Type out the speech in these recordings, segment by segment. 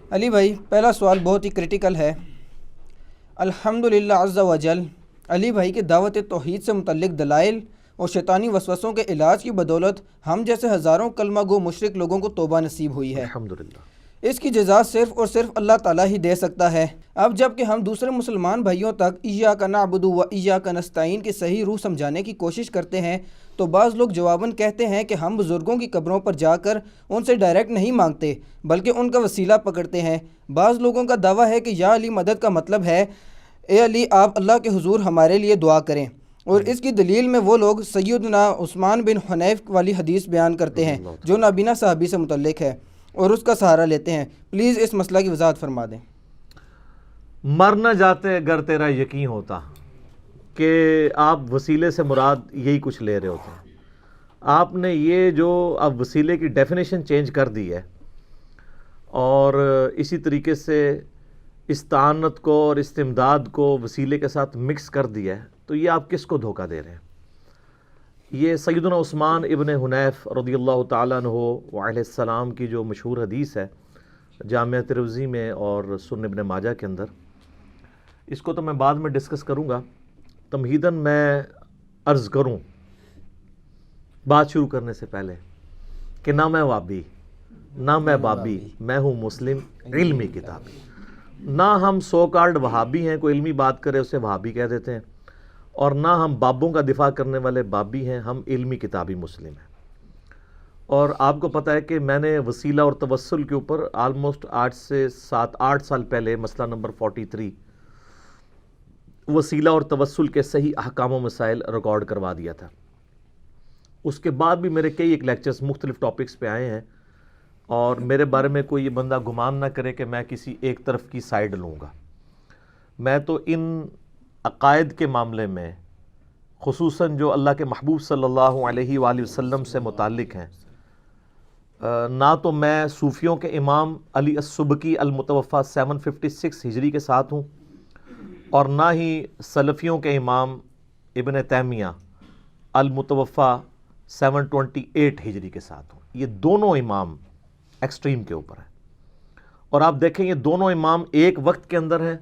علی بھائی، پہلا سوال بہت ہی کرٹیکل ہے۔ الحمدللہ عز و جل، علی بھائی کے دعوت توحید سے متعلق دلائل اور شیطانی وسوسوں کے علاج کی بدولت ہم جیسے ہزاروں کلمہ گو مشرک لوگوں کو توبہ نصیب ہوئی ہے۔ الحمدللہ۔ اس کی جزا صرف اور صرف اللہ تعالیٰ ہی دے سکتا ہے۔ اب جب کہ ہم دوسرے مسلمان بھائیوں تک ایاک نعبد و ایاک نستعین کی صحیح روح سمجھانے کی کوشش کرتے ہیں تو بعض لوگ جواباً کہتے ہیں کہ ہم بزرگوں کی قبروں پر جا کر ان سے ڈائریکٹ نہیں مانگتے بلکہ ان کا وسیلہ پکڑتے ہیں۔ بعض لوگوں کا دعویٰ ہے کہ یا علی مدد کا مطلب ہے اے علی آپ اللہ کے حضور ہمارے لیے دعا کریں، اور اس کی دلیل میں وہ لوگ سیدنا عثمان بن حنیف والی حدیث بیان کرتے ہیں جو نابینا صحابی سے متعلق ہے اور اس کا سہارا لیتے ہیں۔ پلیز اس مسئلہ کی وضاحت فرما دیں۔ مر نہ جاتے اگر تیرا یقین ہوتا کہ آپ وسیلے سے مراد یہی کچھ لے رہے ہوتے ہیں۔ آپ نے یہ جو اب وسیلے کی ڈیفینیشن چینج کر دی ہے اور اسی طریقے سے استعانت کو اور استمداد کو وسیلے کے ساتھ مکس کر دیا ہے، تو یہ آپ کس کو دھوکہ دے رہے ہیں؟ یہ سیدنا عثمان ابن حنیف رضی اللہ تعالیٰ عنہ وعلیہ السلام کی جو مشہور حدیث ہے جامعہ ترمذی میں اور سنن ابن ماجہ کے اندر، اس کو تو میں بعد میں ڈسکس کروں گا۔ تمہیداً میں عرض کروں بات شروع کرنے سے پہلے کہ نہ میں وابی نہ میں بابی، میں ہوں مسلم علمی کتابی۔ نہ ہم سو کالڈ وہابی ہیں، کوئی علمی بات کرے اسے وہابی کہہ دیتے ہیں، اور نہ ہم بابوں کا دفاع کرنے والے بابی ہیں، ہم علمی کتابی مسلم ہیں۔ اور آپ کو پتہ ہے کہ میں نے وسیلہ اور توسل کے اوپر آلموسٹ 8 سے 8 سال پہلے مسئلہ نمبر 43 وسیلہ اور توسل کے صحیح احکام و مسائل ریکارڈ کروا دیا تھا۔ اس کے بعد بھی میرے کئی ایک لیکچرز مختلف ٹاپکس پہ آئے ہیں، اور میرے بارے میں کوئی یہ بندہ گمان نہ کرے کہ میں کسی ایک طرف کی سائیڈ لوں گا۔ میں تو ان عقائد کے معاملے میں خصوصاً جو اللہ کے محبوب صلی اللہ علیہ وآلہ وسلم سے متعلق ہیں، نہ تو میں صوفیوں کے امام علی السبکی المتوفیٰ 756 ہجری کے ساتھ ہوں، اور نہ ہی سلفیوں کے امام ابن تیمیہ المتوفیٰ 728 ہجری کے ساتھ ہوں۔ یہ دونوں امام ایکسٹریم کے اوپر ہیں، اور آپ دیکھیں یہ دونوں امام ایک وقت کے اندر ہیں،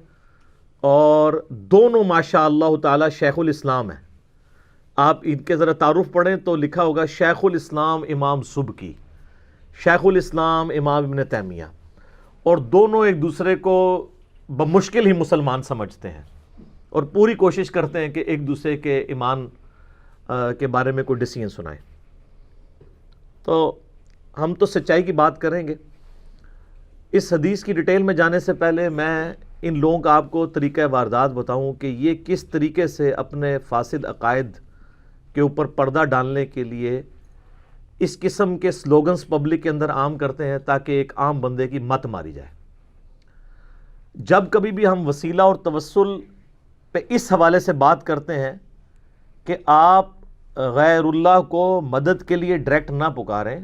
اور دونوں ماشاء اللہ تعالی شیخ الاسلام ہیں۔ آپ ان کے ذرا تعارف پڑھیں تو لکھا ہوگا شیخ الاسلام امام سبکی، شیخ الاسلام امام ابن تیمیہ، اور دونوں ایک دوسرے کو بمشکل ہی مسلمان سمجھتے ہیں اور پوری کوشش کرتے ہیں کہ ایک دوسرے کے ایمان کے بارے میں کوئی ڈیسیژن سنائیں۔ تو ہم تو سچائی کی بات کریں گے۔ اس حدیث کی ڈیٹیل میں جانے سے پہلے میں ان لوگوں کا آپ کو طریقہ واردات بتاؤں کہ یہ کس طریقے سے اپنے فاسد عقائد کے اوپر پردہ ڈالنے کے لیے اس قسم کے سلوگنز پبلک کے اندر عام کرتے ہیں تاکہ ایک عام بندے کی مت ماری جائے۔ جب کبھی بھی ہم وسیلہ اور توسل پہ اس حوالے سے بات کرتے ہیں کہ آپ غیر اللہ کو مدد کے لیے ڈائریکٹ نہ پکاریں،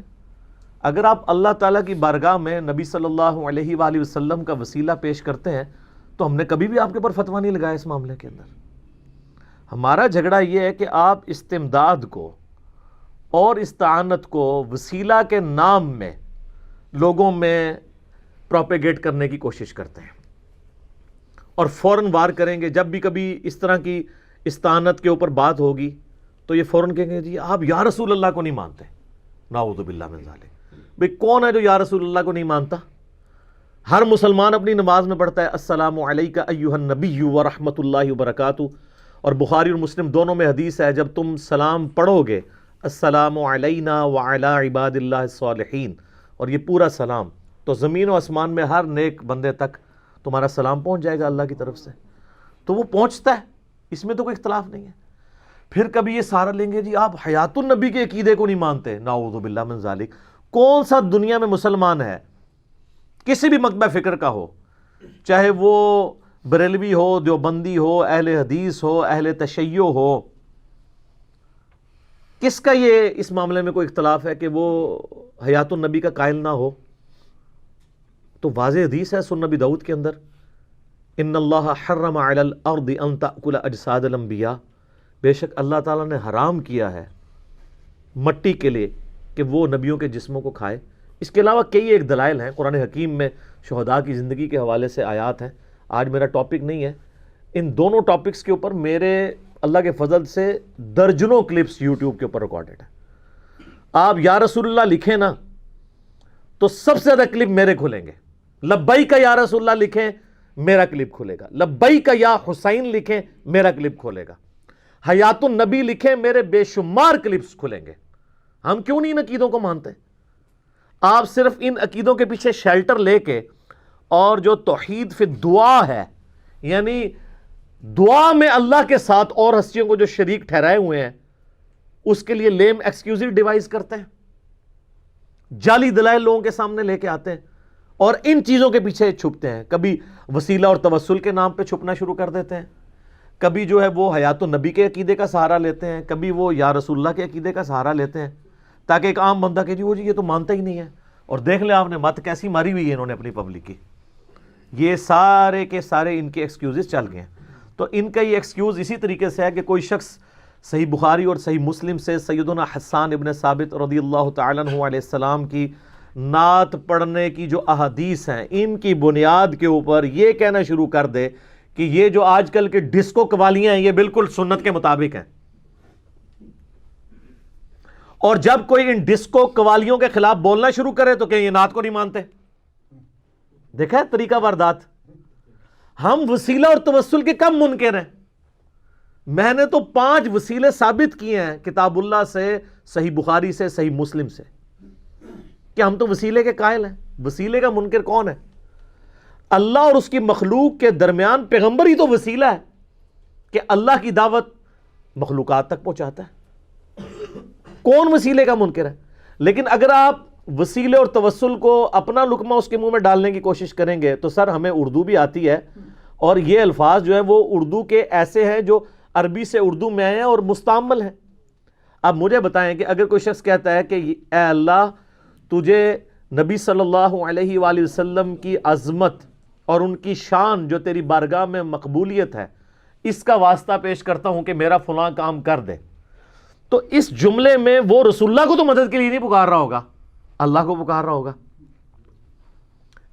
اگر آپ اللہ تعالیٰ کی بارگاہ میں نبی صلی اللہ علیہ وآلہ وسلم کا وسیلہ پیش کرتے ہیں تو ہم نے کبھی بھی آپ کے اوپر فتویٰ نہیں لگایا اس معاملے کے اندر۔ ہمارا جھگڑا یہ ہے کہ آپ استمداد کو اور استعانت کو وسیلہ کے نام میں لوگوں میں پروپیگیٹ کرنے کی کوشش کرتے ہیں، اور فوراً وار کریں گے جب بھی کبھی اس طرح کی استعانت کے اوپر بات ہوگی تو یہ فوراً کہیں گے جی آپ یا رسول اللہ کو نہیں مانتے۔ نعوذ باللہ من ذالک۔ بھئی کون ہے جو یا رسول اللہ کو نہیں مانتا؟ ہر مسلمان اپنی نماز میں پڑھتا ہے السلام علیکہ ایہا النبی ورحمۃ اللہ وبرکاتہ، اور بخاری اور مسلم دونوں میں حدیث ہے جب تم سلام پڑھو گے السلام علینا وعلی عباد اللہ الصالحین، اور یہ پورا سلام تو زمین و آسمان میں ہر نیک بندے تک تمہارا سلام پہنچ جائے گا اللہ کی طرف سے، تو وہ پہنچتا ہے، اس میں تو کوئی اختلاف نہیں ہے۔ پھر کبھی یہ سہارا لیں گے جی آپ حیات النبی کے عقیدے کو نہیں مانتے۔ نعوذ باللہ من ذالک۔ کون سا دنیا میں مسلمان ہے کسی بھی مکتبہ فکر کا ہو، چاہے وہ بریلوی ہو، دیوبندی ہو، اہل حدیث ہو، اہل تشیع ہو، کس کا یہ اس معاملے میں کوئی اختلاف ہے کہ وہ حیات النبی کا قائل نہ ہو؟ تو واضح حدیث ہے سنن نبی داؤد کے اندر ان اللہ حرم علی الارض ان تأکل اجساد الانبیاء، بے شک اللہ تعالیٰ نے حرام کیا ہے مٹی کے لیے کہ وہ نبیوں کے جسموں کو کھائے۔ اس کے علاوہ کئی ایک دلائل ہیں قرآن حکیم میں شہداء کی زندگی کے حوالے سے آیات ہیں. آج میرا ٹاپک نہیں ہے. ان دونوں ٹاپکس کے اوپر میرے اللہ کے فضل سے درجنوں کلپس یوٹیوب کے اوپر ریکارڈڈ ہیں. آپ یا رسول اللہ لکھیں نا تو سب سے زیادہ کلپ میرے کھلیں گے. لبیک یا رسول اللہ لکھیں میرا کلپ کھلے گا. لبیک یا حسین لکھیں میرا کلپ کھلے گا. حیات النبی لکھیں میرے بے شمار کلپس کھلیں گے. ہم کیوں نہیں ان عقیدوں کو مانتے؟ آپ صرف ان عقیدوں کے پیچھے شیلٹر لے کے اور جو توحید فی دعا ہے، یعنی دعا میں اللہ کے ساتھ اور ہستیوں کو جو شریک ٹھہرائے ہوئے ہیں، اس کے لیے لیم ایکسکیوزی ڈیوائز کرتے ہیں، جعلی دلائل لوگوں کے سامنے لے کے آتے ہیں اور ان چیزوں کے پیچھے چھپتے ہیں. کبھی وسیلہ اور توسل کے نام پہ چھپنا شروع کر دیتے ہیں، کبھی جو ہے وہ حیات النبی کے عقیدے کا سہارا لیتے ہیں، کبھی وہ یا رسول اللہ کے عقیدے کا سہارا لیتے ہیں، تاکہ ایک عام بندہ کہ جی وہ جی یہ تو مانتا ہی نہیں ہے. اور دیکھ لیں آپ نے مت کیسی ماری ہوئی ہے انہوں نے اپنی پبلک کی. یہ سارے کے سارے ان کے ایکسکیوزز چل گئے ہیں. تو ان کا یہ ایکسکیوز اسی طریقے سے ہے کہ کوئی شخص صحیح بخاری اور صحیح مسلم سے سیدنا حسان ابن ثابت رضی اللہ تعالیٰ عنہ علیہ السلام کی نعت پڑھنے کی جو احادیث ہیں، ان کی بنیاد کے اوپر یہ کہنا شروع کر دے کہ یہ جو آج کل کے ڈسکو قوالیاں ہیں یہ بالکل سنت کے مطابق ہیں. اور جب کوئی ان ڈسکو قوالیوں کے خلاف بولنا شروع کرے تو کہ یہ نعت کو نہیں مانتے. دیکھا طریقہ واردات. ہم وسیلہ اور توسل کے کم منکر ہیں. میں نے تو 5 وسیلے ثابت کیے ہیں کتاب اللہ سے، صحیح بخاری سے، صحیح مسلم سے، کہ ہم تو وسیلے کے قائل ہیں. وسیلے کا منکر کون ہے؟ اللہ اور اس کی مخلوق کے درمیان پیغمبر ہی تو وسیلہ ہے کہ اللہ کی دعوت مخلوقات تک پہنچاتا ہے. کون وسیلے کا منکر ہے؟ لیکن اگر آپ وسیلے اور توسل کو اپنا لقمہ اس کے منہ میں ڈالنے کی کوشش کریں گے تو سر ہمیں اردو بھی آتی ہے، اور یہ الفاظ جو ہیں وہ اردو کے ایسے ہیں جو عربی سے اردو میں آئے ہیں اور مستعمل ہیں. اب مجھے بتائیں کہ اگر کوئی شخص کہتا ہے کہ اے اللہ تجھے نبی صلی اللہ علیہ وآلہ وسلم کی عظمت اور ان کی شان جو تیری بارگاہ میں مقبولیت ہے، اس کا واسطہ پیش کرتا ہوں کہ میرا فلاں کام کر دے، تو اس جملے میں وہ رسول اللہ کو تو مدد کے لیے نہیں پکار رہا ہوگا، اللہ کو پکار رہا ہوگا.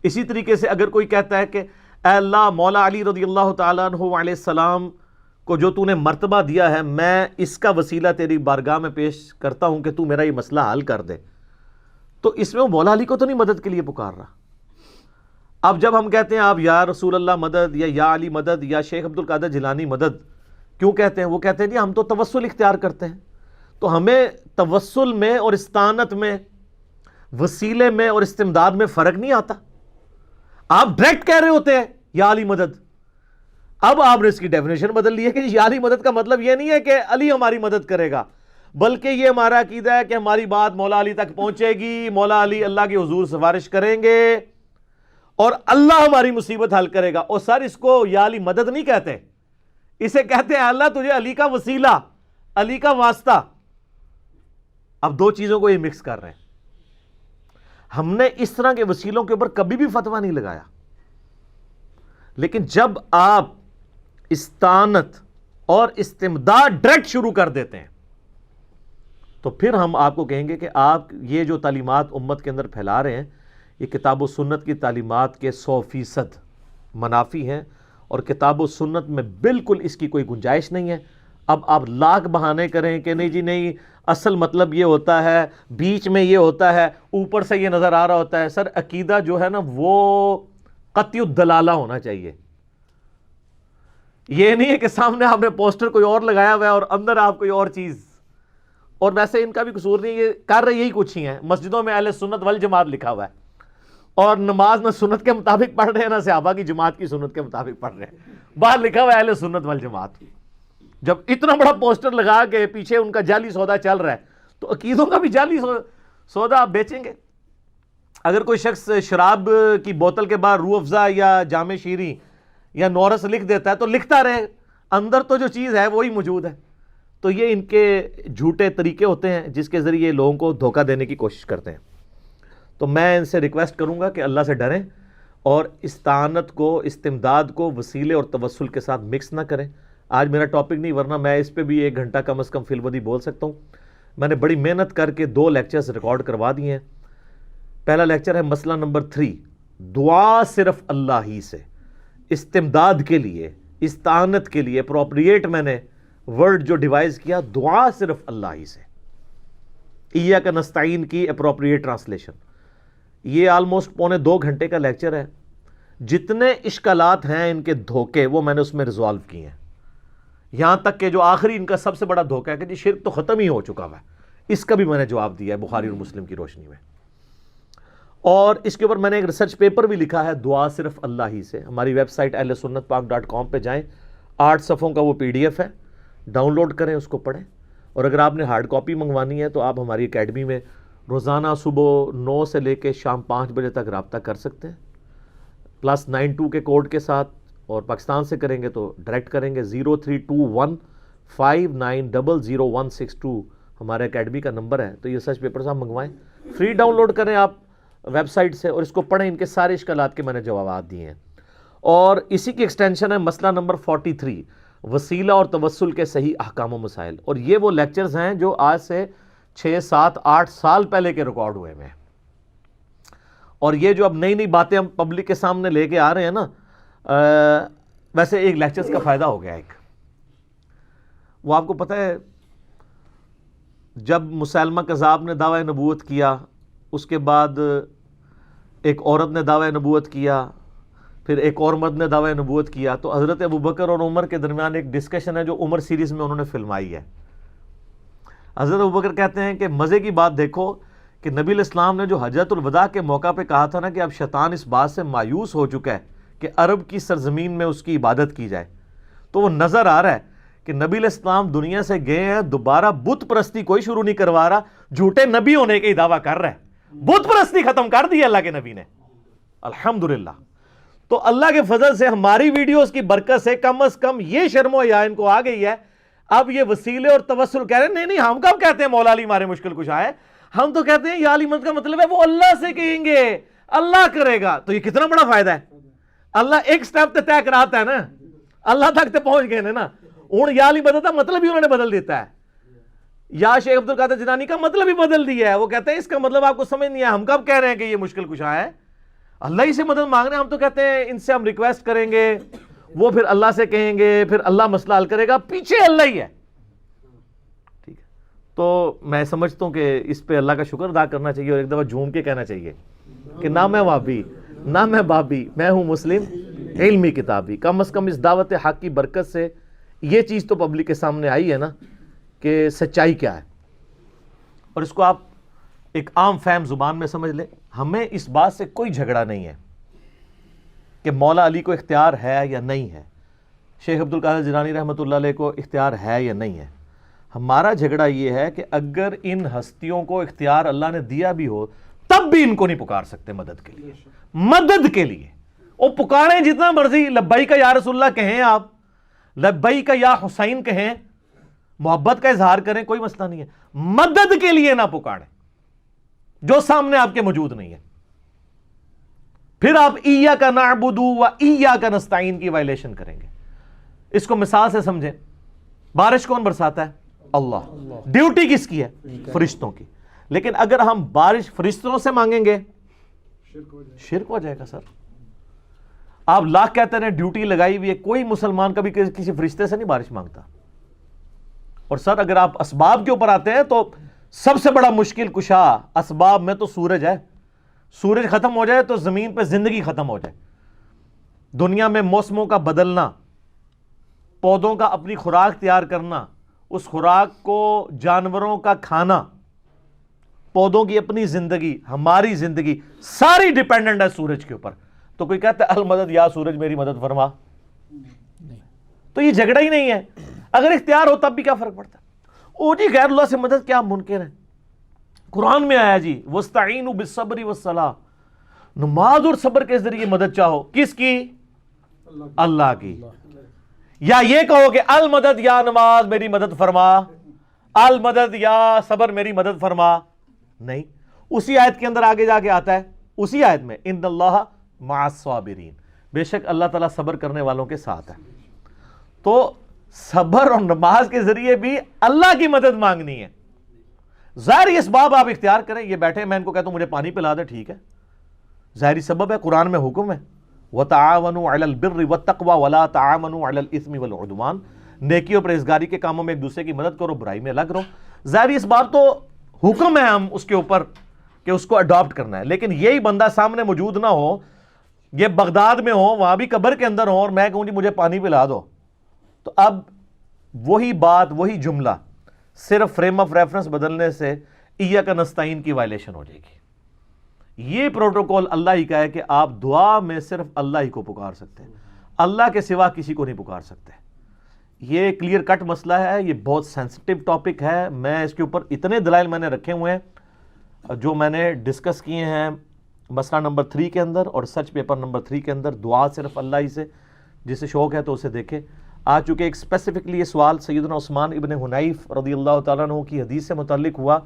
اسی طریقے سے اگر کوئی کہتا ہے کہ اے اللہ مولا علی رضی اللہ تعالیٰ عنہ علیہ السلام کو جو تو نے مرتبہ دیا ہے، میں اس کا وسیلہ تیری بارگاہ میں پیش کرتا ہوں کہ تو میرا یہ مسئلہ حل کر دے، تو اس میں وہ مولا علی کو تو نہیں مدد کے لیے پکار رہا. اب جب ہم کہتے ہیں آپ یا رسول اللہ مدد یا علی مدد یا شیخ عبد القادر جیلانی مدد کیوں کہتے ہیں؟ وہ کہتے ہیں جی ہم تو توسل اختیار کرتے ہیں. تو ہمیں توسل میں اور استعانت میں، وسیلے میں اور استمداد میں فرق نہیں آتا. آپ ڈائریکٹ کہہ رہے ہوتے ہیں یا علی مدد. اب آپ نے اس کی ڈیفینیشن بدل لی ہے کہ یا علی مدد کا مطلب یہ نہیں ہے کہ علی ہماری مدد کرے گا، بلکہ یہ ہمارا عقیدہ ہے کہ ہماری بات مولا علی تک پہنچے گی، مولا علی اللہ کے حضور سفارش کریں گے اور اللہ ہماری مصیبت حل کرے گا. اور سر اس کو یا علی مدد نہیں کہتے، اسے کہتے ہیں اللہ تجھے علی کا وسیلہ، علی کا واسطہ. اب دو چیزوں کو یہ مکس کر رہے ہیں. ہم نے اس طرح کے وسیلوں کے اوپر کبھی بھی فتویٰ نہیں لگایا، لیکن جب آپ استعانت اور استمداد ڈائریکٹ شروع کر دیتے ہیں تو پھر ہم آپ کو کہیں گے کہ آپ یہ جو تعلیمات امت کے اندر پھیلا رہے ہیں یہ کتاب و سنت کی تعلیمات کے 100% منافی ہیں، اور کتاب و سنت میں بالکل اس کی کوئی گنجائش نہیں ہے. اب آپ لاکھ بہانے کریں کہ نہیں جی نہیں اصل مطلب یہ ہوتا ہے، بیچ میں یہ ہوتا ہے، اوپر سے یہ نظر آ رہا ہوتا ہے. سر عقیدہ جو ہے نا وہ قطعی الدلالہ ہونا چاہیے. یہ نہیں ہے کہ سامنے آپ نے پوسٹر کوئی اور لگایا ہوا ہے اور اندر آپ کوئی اور چیز. اور ویسے ان کا بھی قصور نہیں، یہ کر رہے یہی کچھ ہی ہیں. مسجدوں میں اہل سنت والجماعت لکھا ہوا ہے، اور نماز نہ سنت کے مطابق پڑھ رہے ہیں نہ صحابہ کی جماعت کی سنت کے مطابق پڑھ رہے ہیں. باہر لکھا ہوا ہے اہل سنت والجماعت. جب اتنا بڑا پوسٹر لگا کے پیچھے ان کا جعلی سودا چل رہا ہے تو عقیدوں کا بھی جعلی سودا آپ بیچیں گے. اگر کوئی شخص شراب کی بوتل کے بعد روح افزا یا جام شیریں یا نورس لکھ دیتا ہے تو لکھتا رہے، اندر تو جو چیز ہے وہی موجود ہے. تو یہ ان کے جھوٹے طریقے ہوتے ہیں جس کے ذریعے لوگوں کو دھوکہ دینے کی کوشش کرتے ہیں. تو میں ان سے ریکویسٹ کروں گا کہ اللہ سے ڈریں اور استعانت کو، استمداد کو وسیلے اور توسل کے ساتھ مکس نہ کریں. آج میرا ٹاپک نہیں، ورنہ میں اس پہ بھی 1 گھنٹہ کم از کم فی البدی بول سکتا ہوں. میں نے بڑی محنت کر کے 2 لیکچرز ریکارڈ کروا دیے ہیں. پہلا لیکچر ہے مسئلہ نمبر 3، دعا صرف اللہ ہی سے، استمداد کے لیے، استعانت کے لیے اپروپریٹ میں نے ورڈ جو ڈیوائز کیا، دعا صرف اللہ ہی سے، ایاک نستعین کی اپروپریٹ ٹرانسلیشن۔ یہ آلموسٹ 1.25 گھنٹے کا لیکچر ہے، جتنے اشکالات ہیں ان کے دھوکے وہ میں نے اس میں ریزالو کیے ہیں، یہاں تک کہ جو آخری ان کا سب سے بڑا دھوکہ ہے کہ جی شرک تو ختم ہی ہو چکا ہوا ہے، اس کا بھی میں نے جواب دیا ہے بخاری اور مسلم کی روشنی میں۔ اور اس کے اوپر میں نے ایک ریسرچ پیپر بھی لکھا ہے، دعا صرف اللہ ہی سے۔ ہماری ویب سائٹ ahlsunnatpak.com پہ جائیں، 8 صفحوں کا وہ PDF ہے، ڈاؤن لوڈ کریں، اس کو پڑھیں۔ اور اگر آپ نے ہارڈ کاپی منگوانی ہے تو آپ ہماری اکیڈمی میں روزانہ صبح 9 سے لے کے شام 5 بجے تک رابطہ کر سکتے ہیں، +92 کے کوڈ کے ساتھ، اور پاکستان سے کریں گے تو ڈائریکٹ کریں گے 032159000162 ہمارے اکیڈمی کا نمبر ہے۔ تو یہ ریسرچ پیپرز آپ منگوائیں، فری ڈاؤن لوڈ کریں آپ ویب سائٹ سے، اور اس کو پڑھیں، ان کے سارے اشکالات کے میں نے جوابات دیے ہیں۔ اور اسی کی ایکسٹینشن ہے مسئلہ نمبر 43، وسیلہ اور توسل کے صحیح احکام و مسائل، اور یہ وہ لیکچرز ہیں جو آج سے 6 7 8 سال پہلے کے ریکارڈ ہوئے ہیں۔ اور یہ جو اب نئی نئی باتیں ہم پبلک کے سامنے لے کے آ رہے ہیں نا، ویسے ایک لیکچرز کا فائدہ ہو گیا ایک، وہ آپ کو پتہ ہے جب مسیلمہ کذاب نے دعوی نبوت کیا، اس کے بعد ایک عورت نے دعوی نبوت کیا، پھر ایک اور مرد نے دعوی نبوت کیا، تو حضرت ابوبکر اور عمر کے درمیان ایک ڈسکشن ہے جو عمر سیریز میں انہوں نے فلمائی ہے۔ حضرت ابوبکر کہتے ہیں کہ مزے کی بات دیکھو کہ نبی علیہ السلام نے جو حجۃ الوداع کے موقع پہ کہا تھا نا کہ اب شیطان اس بات سے مایوس ہو چکا ہے کہ عرب کی سرزمین میں اس کی عبادت کی جائے، تو وہ نظر آ رہا ہے کہ نبی علیہ السلام دنیا سے گئے ہیں، دوبارہ بت پرستی کوئی شروع نہیں کروا رہا، جھوٹے نبی ہونے کا ہی دعویٰ کر رہا ہے، بت پرستی ختم کر دی اللہ کے نبی نے، الحمدللہ۔ تو اللہ کے فضل سے ہماری ویڈیوز کی برکت سے کم از کم یہ شرم و حیا ان کو آ گئی ہے، اب یہ وسیلے اور توسل کہہ رہے ہیں، نہیں ہم کب کہتے ہیں مولا علی ہمارے مشکل کشا ہے، ہم تو کہتے ہیں یا علی مدد کا مطلب ہے وہ اللہ سے کہیں گے، اللہ کرے گا۔ تو یہ کتنا بڑا فائدہ ہے، اللہ ایک سٹیپ تے طے کراتا ہے نا، اللہ تک تے پہنچ گئے نا۔ ہوں یا علی مدد کا مطلب ہی انہوں نے بدل دیتا ہے، یا شیخ عبد القادر جیلانی کا مطلب ہی بدل دیا ہے، وہ کہتے ہیں اس کا مطلب آپ کو سمجھ نہیں ہے، ہم کب کہہ رہے ہیں کہ یہ مشکل کشا ہے، اللہ ہی سے مدد مانگ رہے ہیں، ہم تو کہتے ہیں ان سے ہم ریکویسٹ کریں گے، وہ پھر اللہ سے کہیں گے، پھر اللہ مسئلہ حل کرے گا، پیچھے اللہ ہی ہے۔ ٹھیک ہے، تو میں سمجھتا ہوں کہ اس پہ اللہ کا شکر ادا کرنا چاہیے، اور ایک دفعہ جھوم کے کہنا چاہیے کہ نہ میں وہابی نہ میں بابی، میں ہوں مسلم علمی کتابی۔ کم از کم اس دعوت حق کی برکت سے یہ چیز تو پبلک کے سامنے آئی ہے نا کہ سچائی کیا ہے، اور اس کو آپ ایک عام فہم زبان میں سمجھ لیں۔ ہمیں اس بات سے کوئی جھگڑا نہیں ہے کہ مولا علی کو اختیار ہے یا نہیں ہے، شیخ عبد القادر جیلانی رحمۃ اللہ علیہ کو اختیار ہے یا نہیں ہے۔ ہمارا جھگڑا یہ ہے کہ اگر ان ہستیوں کو اختیار اللہ نے دیا بھی ہو تب بھی ان کو نہیں پکار سکتے مدد کے لیے، مدد کے لیے وہ پکاریں جتنا مرضی، لبیک یا رسول اللہ کہیں، آپ لبیک یا حسین کہیں، محبت کا اظہار کریں، کوئی مسئلہ نہیں ہے، مدد کے لیے نہ پکاریں جو سامنے آپ کے موجود نہیں ہے۔ پھر آپ ایاک نعبد و ایاک نستعین کی وائلیشن کریں گے۔ اس کو مثال سے سمجھیں، بارش کون برساتا ہے؟ اللہ۔ ڈیوٹی کس کی ہے؟ فرشتوں کی۔ لیکن اگر ہم بارش فرشتوں سے مانگیں گے شرک ہو جائے گا۔ سر آپ لاکھ کہتے ہیں ڈیوٹی لگائی ہوئی ہے، کوئی مسلمان کبھی کسی فرشتے سے نہیں بارش مانگتا۔ اور سر اگر آپ اسباب کے اوپر آتے ہیں تو سب سے بڑا مشکل کشا اسباب میں تو سورج ہے، سورج ختم ہو جائے تو زمین پہ زندگی ختم ہو جائے۔ دنیا میں موسموں کا بدلنا، پودوں کا اپنی خوراک تیار کرنا، اس خوراک کو جانوروں کا کھانا، پودوں کی اپنی زندگی، ہماری زندگی ساری ڈیپینڈنٹ ہے سورج کے اوپر۔ تو کوئی کہتا ہے المدد یا سورج میری مدد فرما، تو یہ جھگڑا ہی نہیں ہے۔ اگر اختیار ہو تب بھی کیا فرق پڑتا ہے؟ او جی غیر اللہ سے مدد کیا ممکن ہے؟ قرآن میں آیا جی وَاسْتَعِينُوا بِالصَّبْرِ وَالصَّلَاةِ، نماز اور صبر کے ذریعے مدد چاہو، کس کی؟ اللہ کی۔ یا یہ کہو کہ المدد یا نماز میری مدد فرما، المدد یا صبر میری مدد فرما، نہیں۔ اسی آیت کے اندر آگے جا کے آتا ہے، اسی آیت میں ان اللہ مع الصابرین، بے شک اللہ تعالیٰ صبر کرنے والوں کے ساتھ ہے۔ تو صبر اور نماز کے ذریعے بھی اللہ کی مدد مانگنی ہے۔ ظاہری اسباب آپ اختیار کریں، یہ بیٹھے میں ان کو کہتا ہوں مجھے پانی پلا دے، ٹھیک ہے، ظاہری سبب ہے، قرآن میں حکم ہے وَتَعَاوَنُوا عَلَى الْبِرِّ وَالتَّقْوَى وَلَا تَعَاوَنُوا عَلَى الْإِثْمِ وَالْعُدْوَانِ، نیکی اور پرہیزگاری کے کاموں میں ایک دوسرے کی مدد کرو، برائی میں الگ رہو۔ ظاہری اس بات تو حکم ہے ہم اس کے اوپر کہ اس کو اڈاپٹ کرنا ہے، لیکن یہی بندہ سامنے موجود نہ ہو، یہ بغداد میں ہو، وہاں بھی قبر کے اندر ہو، اور میں کہوں جی مجھے پانی پلا دو، تو اب وہی بات، وہی جملہ صرف فریم آف ریفرنس بدلنے سے ایاک نستعین کی وائلیشن ہو جائے گی۔ یہ پروٹوکول اللہ ہی کا ہے کہ آپ دعا میں صرف اللہ ہی کو پکار سکتے ہیں، اللہ کے سوا کسی کو نہیں پکار سکتے۔ یہ کلیئر کٹ مسئلہ ہے، یہ بہت سینسٹیو ٹاپک ہے۔ میں اس کے اوپر اتنے دلائل میں نے رکھے ہوئے ہیں جو میں نے ڈسکس کیے ہیں مسئلہ نمبر 3 کے اندر اور سرچ پیپر نمبر 3 کے اندر۔ دعا صرف اللہ ہی سے، جسے شوق ہے تو اسے دیکھے۔ آ چکے ایک اسپیسیفکلی یہ سوال سیدنا عثمان ابن حنیف رضی اللہ تعالیٰ عنہ کی حدیث سے متعلق ہوا،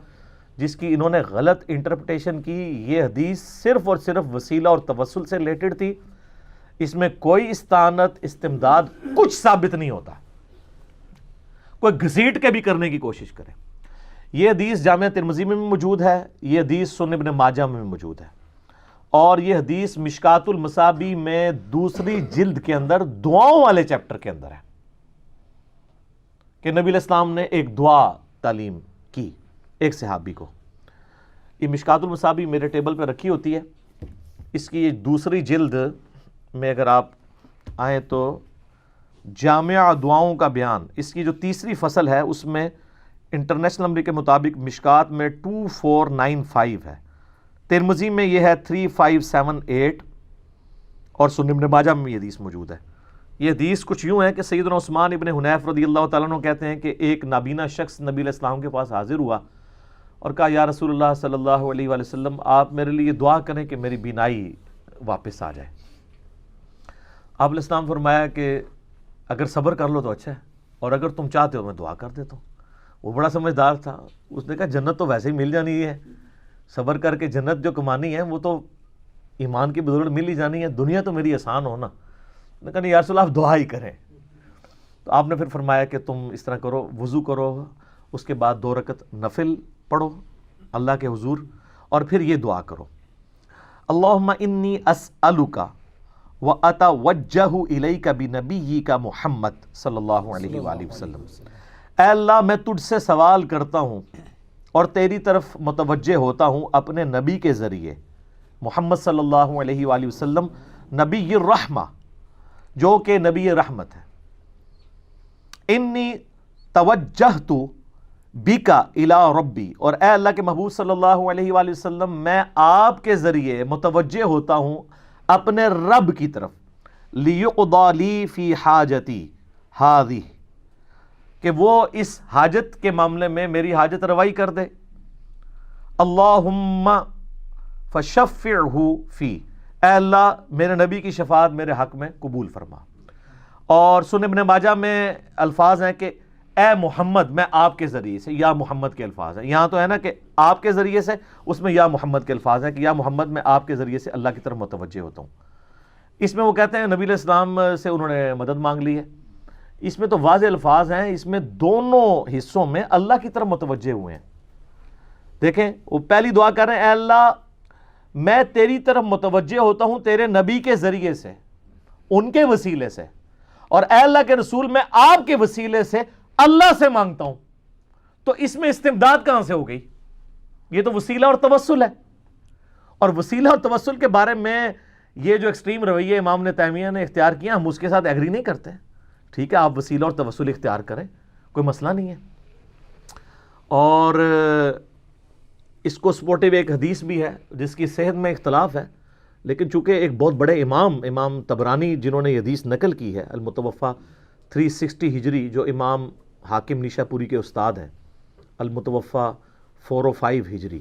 جس کی انہوں نے غلط انٹرپریٹیشن کی۔ یہ حدیث صرف اور صرف وسیلہ اور توسل سے ریلیٹڈ تھی، اس میں کوئی استعانت، استمداد کچھ ثابت نہیں ہوتا، کوئی گھسیٹ کے بھی کرنے کی کوشش کرے۔ یہ حدیث جامعہ ترمذی میں بھی موجود ہے، یہ حدیث سنن ابن ماجہ میں بھی موجود ہے، اور یہ حدیث مشکات المصابیح میں دوسری جلد کے اندر دعاؤں والے چیپٹر کے اندر ہے کہ نبی علیہ السلام نے ایک دعا تعلیم کی ایک صحابی کو۔ یہ مشکات المصابیح میرے ٹیبل پہ رکھی ہوتی ہے، اس کی یہ دوسری جلد میں اگر آپ آئیں تو جامع دعاؤں کا بیان، اس کی جو تیسری فصل ہے اس میں انٹرنیشنل نمبر کے مطابق مشکات میں 2495 ہے، ترمذی میں یہ ہے 3578، اور سنن ابن ماجہ میں یہ حدیث موجود ہے۔ یہ حدیث کچھ یوں ہے کہ سیدنا عثمان ابن حنیف رضی اللہ تعالیٰ عنہ کہتے ہیں کہ ایک نابینا شخص نبی علیہ السلام کے پاس حاضر ہوا اور کہا یا رسول اللہ صلی اللہ علیہ وآلہ وسلم، آپ میرے لیے دعا کریں کہ میری بینائی واپس آ جائے۔ آپ علیہ السلام فرمایا کہ اگر صبر کر لو تو اچھا ہے، اور اگر تم چاہتے ہو میں دعا کر دیتا ہوں۔ وہ بڑا سمجھدار تھا، اس نے کہا جنت تو ویسے ہی مل جانی ہے، صبر کر کے جنت جو کمانی ہے وہ تو ایمان کی بدولت مل ہی جانی ہے، دنیا تو میری آسان ہونا۔ نے کہا نہیں یا رسول اللہ آپ دعا ہی کریں۔ تو آپ نے پھر فرمایا کہ تم اس طرح کرو، وضو کرو، اس کے بعد 2 رکعت نفل پڑھو اللہ کے حضور، اور پھر یہ دعا کرو اللہم انی اسألک واتوجہ الیک بنبیک محمد صلی اللہ علیہ وآلہ وسلم، اے اللہ میں تجھ سے سوال کرتا ہوں اور تیری طرف متوجہ ہوتا ہوں اپنے نبی کے ذریعے محمد صلی اللہ علیہ وآلہ وسلم، نبی الرحمہ جو کہ نبی رحمت ہے۔ انی توجہت بکا الی ربی، اور اے اللہ کے محبوب صلی اللہ علیہ وآلہ وسلم میں آپ کے ذریعے متوجہ ہوتا ہوں اپنے رب کی طرف، لیقضی لی فی حاجتی ہذہ، کہ وہ اس حاجت کے معاملے میں میری حاجت روائی کر دے۔ اللہم فشفعہ فی، اے اللہ میرے نبی کی شفاعت میرے حق میں قبول فرما۔ اور سنن ابن ماجہ میں الفاظ ہیں کہ اے محمد، میں آپ کے ذریعے سے، یا محمد کے الفاظ ہیں، یہاں تو ہے نا کہ آپ کے ذریعے سے، اس میں یا محمد کے الفاظ ہیں کہ یا محمد میں آپ کے ذریعے سے اللہ کی طرف متوجہ ہوتا ہوں۔ اس میں وہ کہتے ہیں نبی علیہ السلام سے انہوں نے مدد مانگ لی ہے، اس میں تو واضح الفاظ ہیں، اس میں دونوں حصوں میں اللہ کی طرف متوجہ ہوئے ہیں۔ دیکھیں وہ پہلی دعا کر رہے ہیں اے اللہ میں تیری طرف متوجہ ہوتا ہوں تیرے نبی کے ذریعے سے، ان کے وسیلے سے، اور اے اللہ کے رسول میں آپ کے وسیلے سے اللہ سے مانگتا ہوں۔ تو اس میں استمداد کہاں سے ہو گئی؟ یہ تو وسیلہ اور توسل ہے، اور وسیلہ اور توسل کے بارے میں یہ جو ایکسٹریم رویہ امام نے تیمیہ نے اختیار کیا، ہم اس کے ساتھ ایگری نہیں کرتے۔ ٹھیک ہے آپ وسیلہ اور توسل اختیار کریں، کوئی مسئلہ نہیں ہے، اور اس کو سپورٹیو ایک حدیث بھی ہے جس کی صحت میں اختلاف ہے، لیکن چونکہ ایک بہت بڑے امام طبرانی جنہوں نے یہ حدیث نقل کی ہے، المتوفہ 360 ہجری، جو امام حاکم نیشا پوری کے استاد ہیں، المتوفہ 405 ہجری،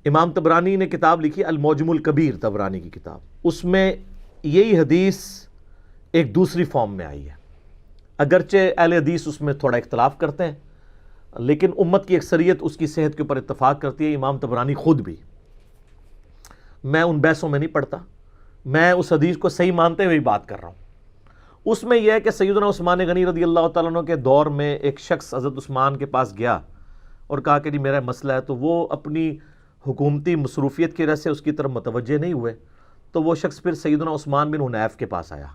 امام طبرانی نے کتاب لکھی المعجم الکبیر، طبرانی کی کتاب، اس میں یہی حدیث ایک دوسری فارم میں آئی ہے۔ اگرچہ اہل حدیث اس میں تھوڑا اختلاف کرتے ہیں، لیکن امت کی اکثریت اس کی صحت کے اوپر اتفاق کرتی ہے، امام طبرانی خود بھی۔ میں ان بحثوں میں نہیں پڑتا، میں اس حدیث کو صحیح مانتے ہوئے بات کر رہا ہوں۔ اس میں یہ ہے کہ سیدنا عثمان غنی رضی اللہ تعالیٰ عنہ کے دور میں ایک شخص حضرت عثمان کے پاس گیا اور کہا کہ جی میرا مسئلہ ہے، تو وہ اپنی حکومتی مصروفیت کی وجہ سے اس کی طرف متوجہ نہیں ہوئے تو وہ شخص پھر سیدنا عثمان بن حنیف کے پاس آیا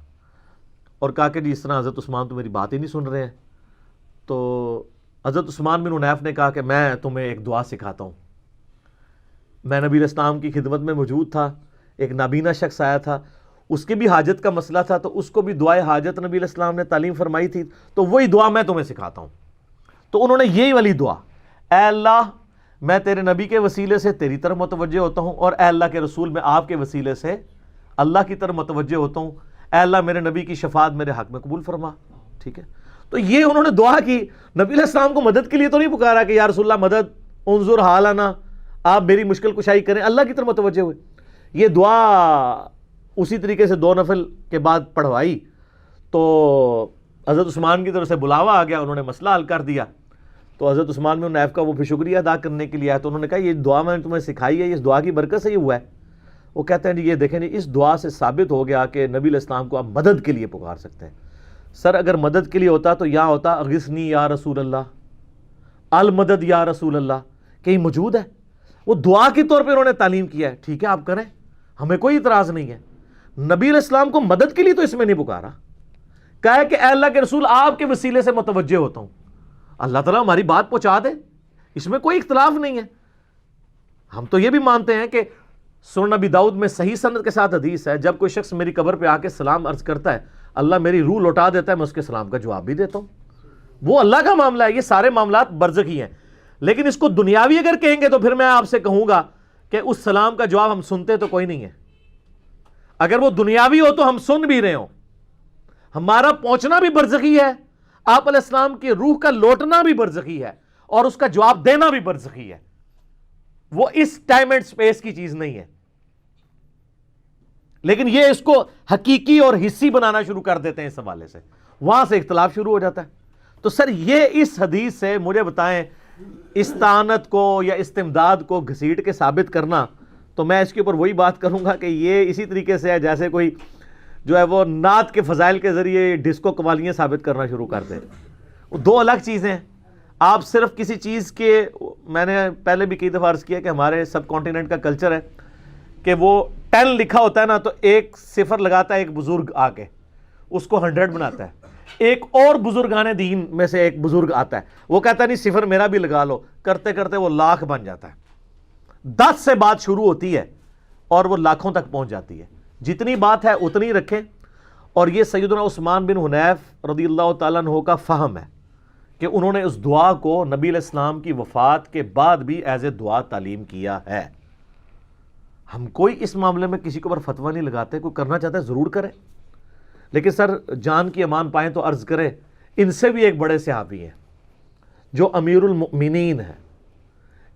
اور کہا کہ جی اس طرح حضرت عثمان تو میری بات ہی نہیں سن رہے ہیں. تو حضرت عثمان بن حنیف نے کہا کہ میں تمہیں ایک دعا سکھاتا ہوں. میں نبی علیہ السلام کی خدمت میں موجود تھا, ایک نابینا شخص آیا تھا, اس کی بھی حاجت کا مسئلہ تھا, تو اس کو بھی دعائے حاجت نبی علیہ السلام نے تعلیم فرمائی تھی, تو وہی دعا میں تمہیں سکھاتا ہوں. تو انہوں نے یہی والی دعا, اے اللہ میں تیرے نبی کے وسیلے سے تیری طرف متوجہ ہوتا ہوں, اور اے اللہ کے رسول میں آپ کے وسیلے سے اللہ کی طرف متوجہ ہوتا ہوں, اے اللہ میرے نبی کی شفاعت میرے حق میں قبول فرما. ٹھیک ہے, تو یہ انہوں نے دعا کی. نبی علیہ السلام کو مدد کے لیے تو نہیں پکارا کہ یا رسول اللہ مدد, انظر حالنا, آپ میری مشکل کشائی کریں, اللہ کی طرف متوجہ ہوئے. یہ دعا اسی طریقے سے 2 نفل کے بعد پڑھوائی تو حضرت عثمان کی طرف سے بلاوا آ گیا, انہوں نے مسئلہ حل کر دیا. تو حضرت عثمان بن حنیف کا وہ پھر شکریہ ادا کرنے کے لیے آیا, تو انہوں نے کہا یہ دعا میں نے تمہیں سکھائی ہے, اس دعا کی برکت سے یہ ہوا ہے. وہ کہتے ہیں جی یہ دیکھیں جی, اس دعا سے ثابت ہو گیا کہ نبی علیہ السلام کو آپ مدد کے لیے پکار سکتے ہیں. سر اگر مدد کے لیے ہوتا تو یہاں ہوتا اغثنی یا رسول اللہ, المدد یا رسول اللہ, کہیں موجود ہے. وہ دعا کے طور پہ انہوں نے تعلیم کیا ہے, ٹھیک ہے آپ کریں, ہمیں کوئی اعتراض نہیں ہے. نبی علیہ السلام کو مدد کے لیے تو اس میں نہیں پکارا, کہا ہے کہ اے اللہ کے رسول آپ کے وسیلے سے متوجہ ہوتا ہوں, اللہ تعالیٰ ہماری بات پہنچا دے, اس میں کوئی اختلاف نہیں ہے. ہم تو یہ بھی مانتے ہیں کہ سنن نبی داؤد میں صحیح سند کے ساتھ حدیث ہے, جب کوئی شخص میری قبر پہ آ کے سلام عرض کرتا ہے, اللہ میری روح لوٹا دیتا ہے, میں اس کے سلام کا جواب بھی دیتا ہوں. وہ اللہ کا معاملہ ہے, یہ سارے معاملات برزخی ہیں. لیکن اس کو دنیاوی اگر کہیں گے تو پھر میں آپ سے کہوں گا کہ اس سلام کا جواب ہم سنتے تو کوئی نہیں ہے. اگر وہ دنیاوی ہو تو ہم سن بھی رہے ہوں, ہمارا پہنچنا بھی برزخی ہے, آپ علیہ السلام کی روح کا لوٹنا بھی برزخی ہے, اور اس کا جواب دینا بھی برزخی ہے. وہ اس ٹائم اینڈ سپیس کی چیز نہیں ہے. لیکن یہ اس کو حقیقی اور حصی بنانا شروع کر دیتے ہیں, اس حوالے سے وہاں سے اختلاف شروع ہو جاتا ہے. تو سر یہ اس حدیث سے مجھے بتائیں استعانت کو یا استمداد کو گھسیٹ کے ثابت کرنا, تو میں اس کے اوپر وہی بات کروں گا کہ یہ اسی طریقے سے ہے جیسے کوئی جو ہے وہ نعت کے فضائل کے ذریعے ڈسکو قوالیاں ثابت کرنا شروع کر دے. وہ دو الگ چیزیں ہیں. آپ صرف کسی چیز کے, میں نے پہلے بھی کئی دفعہ عرض کیا کہ ہمارے سب کانٹیننٹ کا کلچر ہے کہ وہ 10 لکھا ہوتا ہے نا, تو ایک صفر لگاتا ہے ایک بزرگ آ کے, اس کو 100 بناتا ہے. ایک اور بزرگان دین میں سے ایک بزرگ آتا ہے, وہ کہتا ہے نہیں صفر میرا بھی لگا لو, کرتے کرتے وہ لاکھ بن جاتا ہے. 10 سے بات شروع ہوتی ہے اور وہ لاکھوں تک پہنچ جاتی ہے. جتنی بات ہے اتنی رکھیں. اور یہ سیدنا عثمان بن حنیف رضی اللہ تعالیٰ عنہ کا فہم ہے کہ انہوں نے اس دعا کو نبی علیہ السلام کی وفات کے بعد بھی ایز اے دعا تعلیم کیا ہے. ہم کوئی اس معاملے میں کسی کے اوپر فتویٰ نہیں لگاتے, کوئی کرنا چاہتا ہے ضرور کرے, لیکن سر جان کی امان پائیں تو عرض کرے ان سے بھی ایک بڑے صحابی ہیں جو امیر المؤمنین ہیں,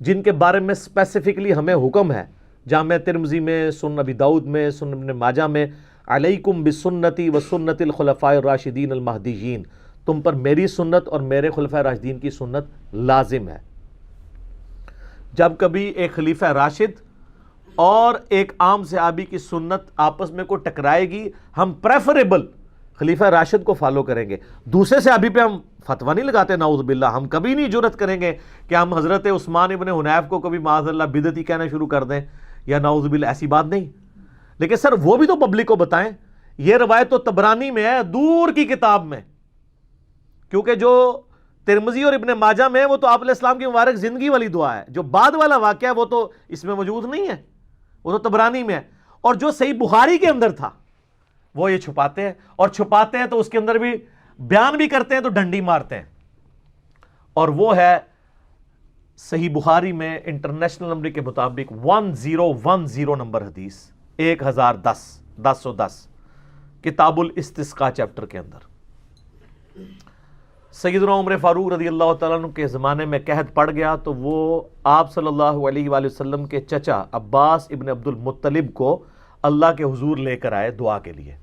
جن کے بارے میں اسپیسیفکلی ہمیں حکم ہے جامع ترمذی میں, سنن ابی داؤد میں, سنن ابن ماجہ میں, علیکم بسنتی و سنت الخلفاء الراشدین المہدیین, تم پر میری سنت اور میرے خلفاء راشدین کی سنت لازم ہے. جب کبھی ایک خلیفہ راشد اور ایک عام صحابی کی سنت آپس میں کو ٹکرائے گی, ہم پریفریبل خلیفہ راشد کو فالو کریں گے, دوسرے صحابی پہ ہم فتویٰ نہیں لگاتے. نعوذ باللہ, ہم کبھی نہیں جرت کریں گے کہ ہم حضرت عثمان ابن حنیف کو کبھی معاذ اللہ بدعتی کہنا شروع کر دیں یا نعوذ باللہ, ایسی بات نہیں. لیکن سر وہ بھی تو پبلک کو بتائیں. یہ روایت تو طبرانی میں ہے, دور کی کتاب میں, کیونکہ جو ترمذی اور ابن ماجہ میں وہ تو آپ علیہ السلام کی مبارک زندگی والی دعا ہے, جو بعد والا واقعہ ہے وہ تو اس میں موجود نہیں ہے, وہ تو طبرانی میں ہے. اور جو صحیح بخاری کے اندر تھا وہ یہ چھپاتے ہیں, اور چھپاتے ہیں تو اس کے اندر بھی بیان بھی کرتے ہیں تو ڈنڈی مارتے ہیں. اور وہ ہے صحیح بخاری میں انٹرنیشنل نمبر کے مطابق 1010 نمبر حدیث, 1010 کتاب الاستسقاء چیپٹر کے اندر. سیدنا عمر فاروق رضی اللہ تعالیٰ عنہ کے زمانے میں قحط پڑ گیا, تو وہ آپ صلی اللہ علیہ وآلہ وسلم کے چچا عباس ابن عبد المطلب کو اللہ کے حضور لے کر آئے دعا کے لیے,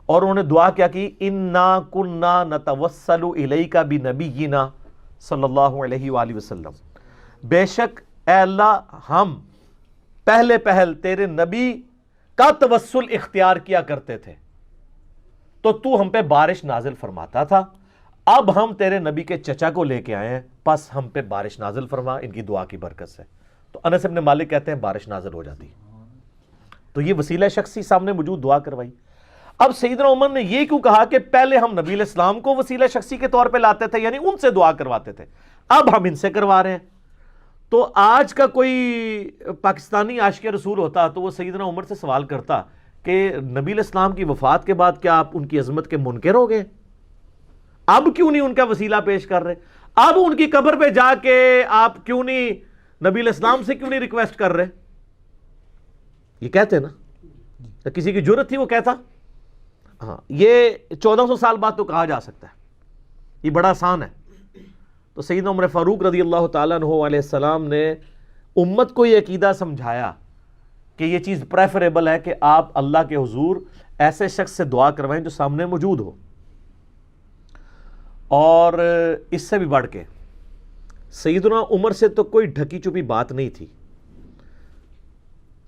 اور انہوں نے دعا کیا کہ انا کنا نتوسل الیک بنبینا صلی اللہ علیہ وآلہ وسلم, بے شک اے اللہ ہم پہل تیرے نبی کا توسل اختیار کیا کرتے تھے, تو ہم پہ بارش نازل فرماتا تھا. اب ہم تیرے نبی کے چچا کو لے کے آئے ہیں, پس ہم پہ بارش نازل فرما ان کی دعا کی برکت سے. تو انس بن مالک کہتے ہیں بارش نازل ہو جاتی. تو یہ وسیلہ شخصی سامنے موجود دعا کروائی. اب سیدنا عمر نے یہ کیوں کہا کہ پہلے ہم نبی علیہ السلام کو وسیلہ شخصی کے طور پہ لاتے تھے, یعنی ان سے دعا کرواتے تھے, اب ہم ان سے کروا رہے ہیں. تو آج کا کوئی پاکستانی عاشق رسول ہوتا تو وہ سیدنا عمر سے سوال کرتا کہ نبی علیہ السلام کی وفات کے بعد کیا آپ ان کی عظمت کے منکر ہو گئے؟ اب کیوں نہیں ان کا وسیلہ پیش کر رہے؟ اب ان کی قبر پہ جا کے آپ کیوں نہیں نبی علیہ السلام سے کیوں نہیں ریکویسٹ کر رہے؟ یہ کہتے ہیں نا, کسی کی جرت تھی وہ کہتا. ہاں, یہ 1400 سال بعد تو کہا جا سکتا ہے, یہ بڑا آسان ہے. تو سیدنا عمر فاروق رضی اللہ تعالیٰ عنہ علیہ السلام نے امت کو یہ عقیدہ سمجھایا کہ یہ چیز پریفریبل ہے کہ آپ اللہ کے حضور ایسے شخص سے دعا کروائیں جو سامنے موجود ہو. اور اس سے بھی بڑھ کے سیدنا عمر سے تو کوئی ڈھکی چھپی بات نہیں تھی.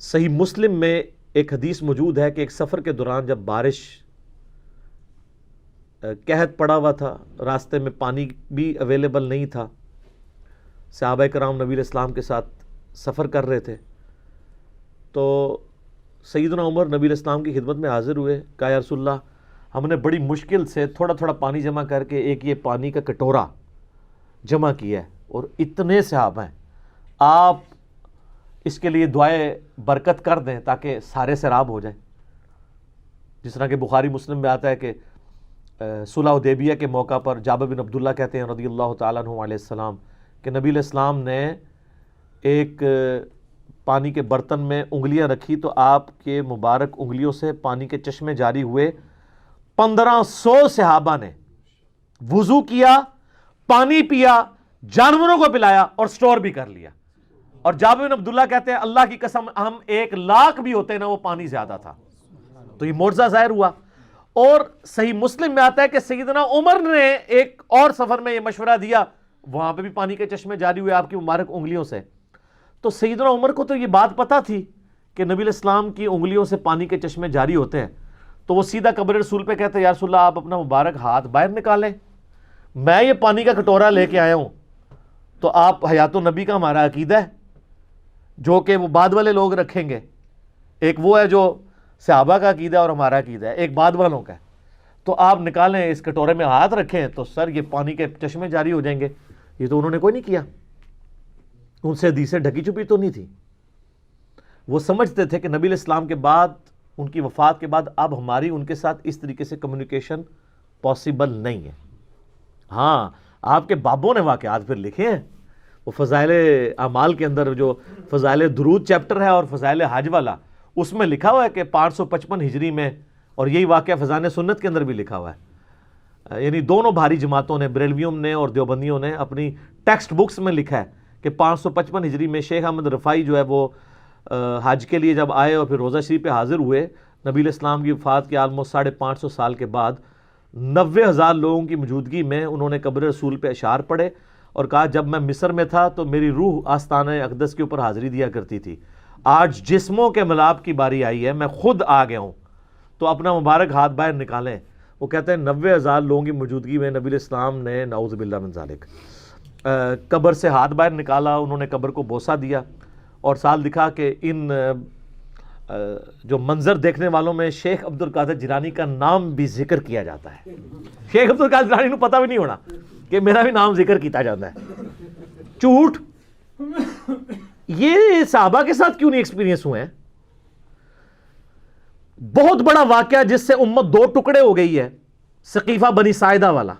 صحیح مسلم میں ایک حدیث موجود ہے کہ ایک سفر کے دوران جب بارش قحط پڑا ہوا تھا, راستے میں پانی بھی اویلیبل نہیں تھا, صحابہ کرام نبی علیہ السلام کے ساتھ سفر کر رہے تھے, تو سیدنا عمر نبی علیہ السلام کی خدمت میں حاضر ہوئے. کہا یا رسول اللہ, ہم نے بڑی مشکل سے تھوڑا تھوڑا پانی جمع کر کے ایک یہ پانی کا کٹورا جمع کیا ہے, اور اتنے صحابہ ہیں, آپ اس کے لیے دعائے برکت کر دیں تاکہ سارے سیراب ہو جائیں. جس طرح کہ بخاری مسلم میں آتا ہے کہ صلح حدیبیہ کے موقع پر جابر بن عبداللہ کہتے ہیں رضی اللہ تعالیٰ عنہ علیہ السلام کہ نبی علیہ السلام نے ایک پانی کے برتن میں انگلیاں رکھی تو آپ کے مبارک انگلیوں سے پانی کے چشمے جاری ہوئے. 1500 صحابہ نے وضو کیا, پانی پیا, جانوروں کو پلایا اور سٹور بھی کر لیا. اور جابر بن عبداللہ کہتے ہیں اللہ کی قسم ہم 1,00,000 بھی ہوتے نا وہ پانی زیادہ تھا. تو یہ معجزہ ظاہر ہوا. اور صحیح مسلم میں آتا ہے کہ سیدنا عمر نے ایک اور سفر میں یہ مشورہ دیا, وہاں پہ بھی پانی کے چشمے جاری ہوئے آپ کی مبارک انگلیوں سے. تو سیدنا عمر کو تو یہ بات پتا تھی کہ نبی علیہ السلام کی انگلیوں سے پانی کے چشمے جاری ہوتے ہیں, تو وہ سیدھا قبر رسول پہ کہتے ہیں یا رسول اللہ آپ اپنا مبارک ہاتھ باہر نکالیں, میں یہ پانی کا کٹورا لے کے آیا ہوں. تو آپ حیات النبی کا ہمارا عقیدہ ہے جو کہ وہ بعد والے لوگ رکھیں گے, ایک وہ ہے جو صحابہ کا عقیدہ اور ہمارا عقیدہ ہے, ایک بعد والوں کا ہے. تو آپ نکالیں, اس کٹورے میں ہاتھ رکھیں تو سر یہ پانی کے چشمے جاری ہو جائیں گے. یہ تو انہوں نے کوئی نہیں کیا, ان سے حدیثیں ڈھکی چھپی تو نہیں تھی. وہ سمجھتے تھے کہ نبی علیہ السلام کے بعد, ان کی وفات کے بعد اب ہماری ان کے ساتھ اس طریقے سے کمیونیکیشن پاسبل نہیں ہے. ہاں, آپ کے بابوں نے واقعات پھر لکھے ہیں, وہ فضائل اعمال کے اندر جو فضائل درود چیپٹر ہے اور فضائل حج والا, اس میں لکھا ہوا ہے کہ 555 ہجری میں, اور یہی واقعہ فضائل سنت کے اندر بھی لکھا ہوا ہے, یعنی دونوں بھاری جماعتوں نے, بریلویوں نے اور دیوبندیوں نے اپنی ٹیکسٹ بکس میں لکھا ہے کہ 555 ہجری میں شیخ احمد رفاعی جو ہے وہ حج کے لیے جب آئے اور پھر روزہ شریف پہ حاضر ہوئے, نبی علیہ السلام کی وفات کے آلموسٹ 550 سال کے بعد 90,000 لوگوں کی موجودگی میں انہوں نے قبر رسول پہ اشعار پڑھے اور کہا جب میں مصر میں تھا تو میری روح آستانہ اقدس کے اوپر حاضری دیا کرتی تھی, آج جسموں کے ملاپ کی باری آئی ہے, میں خود آ گیا ہوں, تو اپنا مبارک ہاتھ باہر نکالیں. وہ کہتے ہیں 90,000 لوگوں کی موجودگی میں نبی علیہ السلام نے نعوذ باللہ من ذالک قبر سے ہاتھ باہر نکالا, انہوں نے قبر کو بوسہ دیا, اور ساتھ دکھا کہ ان جو منظر دیکھنے والوں میں شیخ عبد القادر جیلانی کا نام بھی ذکر کیا جاتا ہے. شیخ عبد القادر جیلانی کو پتہ بھی نہیں ہونا کہ میرا بھی نام ذکر کیتا جاتا ہے. جھوٹ. یہ صحابہ کے ساتھ کیوں نہیں ایکسپیرینس ہوئے ہیں؟ بہت بڑا واقعہ جس سے امت دو ٹکڑے ہو گئی ہے, سقیفہ بنی ساعدہ والا.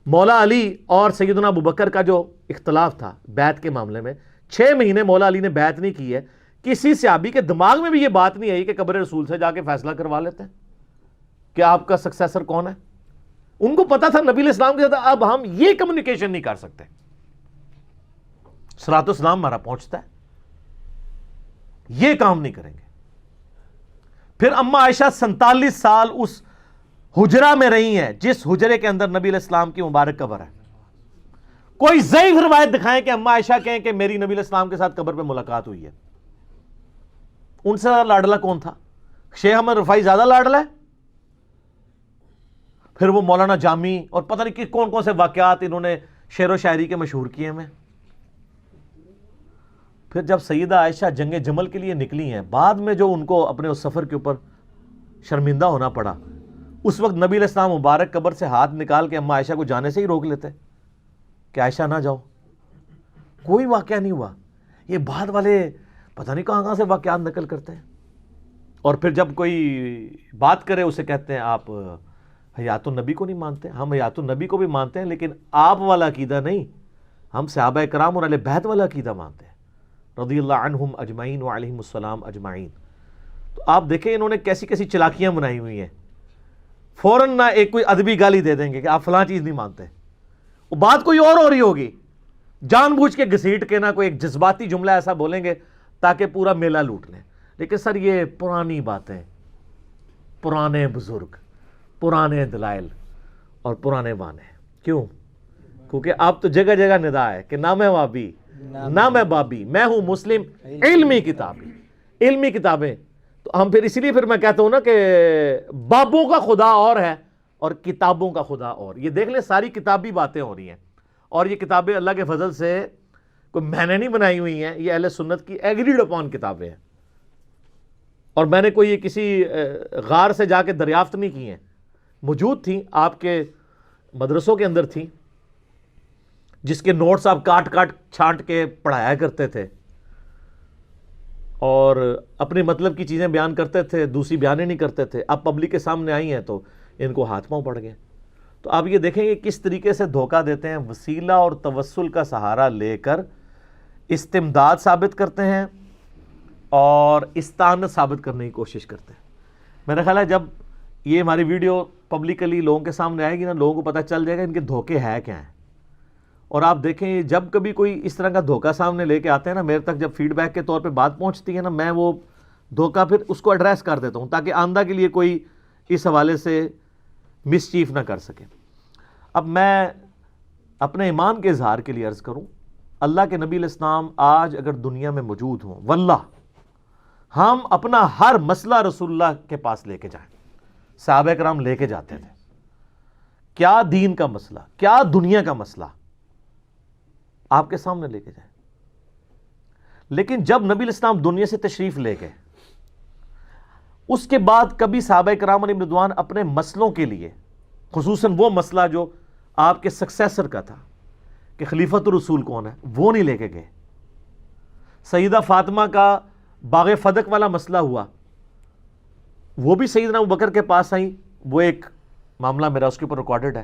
مولا علی اور سیدنا ابوبکر کا جو اختلاف تھا بیعت کے معاملے میں, 6 مہینے مولا علی نے بیعت نہیں کی ہے. کسی صحابی کے دماغ میں بھی یہ بات نہیں آئی کہ قبر رسول سے جا کے فیصلہ کروا لیتے ہیں کہ آپ کا سکسیسر کون ہے. ان کو پتا تھا نبی علیہ السلام کے ساتھ اب ہم یہ کمیونیکیشن نہیں کر سکتے, صلاۃ والسلام ہمارا پہنچتا ہے, یہ کام نہیں کریں گے. پھر اما عائشہ 47 سال اس حجرہ میں رہی ہیں جس حجرے کے اندر نبی علیہ السلام کی مبارک قبر ہے. کوئی ضعیف روایت دکھائیں کہ اما عائشہ کہیں کہ میری نبی علیہ السلام کے ساتھ قبر پہ ملاقات ہوئی ہے. ان سے زیادہ لاڈلا کون تھا؟ شیخ احمد رفاعی زیادہ لاڈلا ہے. پھر وہ مولانا جامی اور پتہ نہیں کون کون سے واقعات انہوں نے شعر و شاعری کے مشہور کیے ہیں. پھر جب سیدہ عائشہ جنگ جمل کے لیے نکلی ہیں، بعد میں جو ان کو اپنے اس سفر کے اوپر شرمندہ ہونا پڑا، اس وقت نبی علیہ السلام مبارک قبر سے ہاتھ نکال کے اما عائشہ کو جانے سے ہی روک لیتے کہ عائشہ نہ جاؤ. کوئی واقعہ نہیں ہوا. یہ بعد والے پتہ نہیں کہاں سے واقعات نقل کرتے ہیں، اور پھر جب کوئی بات کرے اسے کہتے ہیں آپ حیات النبی کو نہیں مانتے. ہم حیات النبی کو بھی مانتے ہیں، لیکن آپ والا عقیدہ نہیں. ہم صحابہ کرام اور اہل بیت والا عقیدہ مانتے ہیں، رضی اللہ عنہم اجمعین وعلیہم السلام اجمعین. تو آپ دیکھیں انہوں نے کیسی کیسی چلاکیاں بنائی ہوئی ہیں. فوراً نہ ایک کوئی ادبی گالی دے دیں گے کہ آپ فلاں چیز نہیں مانتے، وہ بات کوئی اور ہو رہی ہوگی، جان بوجھ کے گھسیٹ کے نہ کوئی ایک جذباتی جملہ ایسا بولیں گے تاکہ پورا میلہ لوٹ لیں. لیکن سر یہ پرانی باتیں، پرانے بزرگ، پرانے دلائل اور پرانے بانے. کیوں؟ کیونکہ اب تو جگہ جگہ ندا ہے کہ نہ میں وابی نہ میں بابی، میں ہوں مسلم علمی کتابی. علمی کتابیں تو ہم پھر اسی لیے پھر میں کہتا ہوں نا کہ بابوں کا خدا اور ہے اور کتابوں کا خدا اور. یہ دیکھ لیں ساری کتابی باتیں ہو رہی ہیں، اور یہ کتابیں اللہ کے فضل سے کوئی میں نے نہیں بنائی ہوئی ہیں، یہ اہل سنت کی ایگریڈ اپون کتابیں ہیں، اور میں نے کوئی یہ کسی غار سے جا کے دریافت نہیں کی ہیں. موجود تھیں آپ کے مدرسوں کے اندر تھیں، جس کے نوٹس آپ کاٹ کاٹ چھانٹ کے پڑھایا کرتے تھے اور اپنے مطلب کی چیزیں بیان کرتے تھے، دوسری بیانیں نہیں کرتے تھے. اب پبلک کے سامنے آئی ہیں تو ان کو ہاتھ پاؤں پڑ گئے. تو آپ یہ دیکھیں گے کس طریقے سے دھوکہ دیتے ہیں. وسیلہ اور توسل کا سہارا لے کر استمداد ثابت کرتے ہیں اور استعانت ثابت کرنے کی کوشش کرتے ہیں. میرا خیال ہے جب یہ ہماری ویڈیو پبلکلی لوگوں کے سامنے آئے گی نا، لوگوں کو پتہ چل جائے گا ان کے دھوکے ہے کیا ہیں. اور آپ دیکھیں جب کبھی کوئی اس طرح کا دھوکہ سامنے لے کے آتے ہیں نا، میرے تک جب فیڈ بیک کے طور پہ بات پہنچتی ہے نا، میں وہ دھوکہ پھر اس کو ایڈریس کر دیتا ہوں تاکہ آئندہ کے لیے کوئی اس حوالے سے مس چیف نہ کر سکے. اب میں اپنے ایمان کے اظہار کے لیے عرض کروں، اللہ کے نبی علیہ السلام آج اگر دنیا میں موجود ہوں، واللہ ہم اپنا ہر مسئلہ رسول اللہ کے پاس لے کے جائیں. صحابہ کرام لے کے جاتے تھے، کیا دین کا مسئلہ، کیا دنیا کا مسئلہ آپ کے سامنے لے کے جائیں. لیکن جب نبی علیہ السلام دنیا سے تشریف لے گئے، اس کے بعد کبھی صحابہ کرام علیہم رضوان اپنے مسئلوں کے لیے، خصوصاً وہ مسئلہ جو آپ کے سکسیسر کا تھا کہ خلیفۃ الرسول کون ہے، وہ نہیں لے کے گئے. سیدہ فاطمہ کا باغ فدق والا مسئلہ ہوا، وہ بھی سیدنا ابوبکر کے پاس آئیں. وہ ایک معاملہ میرا اس کے اوپر ریکارڈڈ ہے.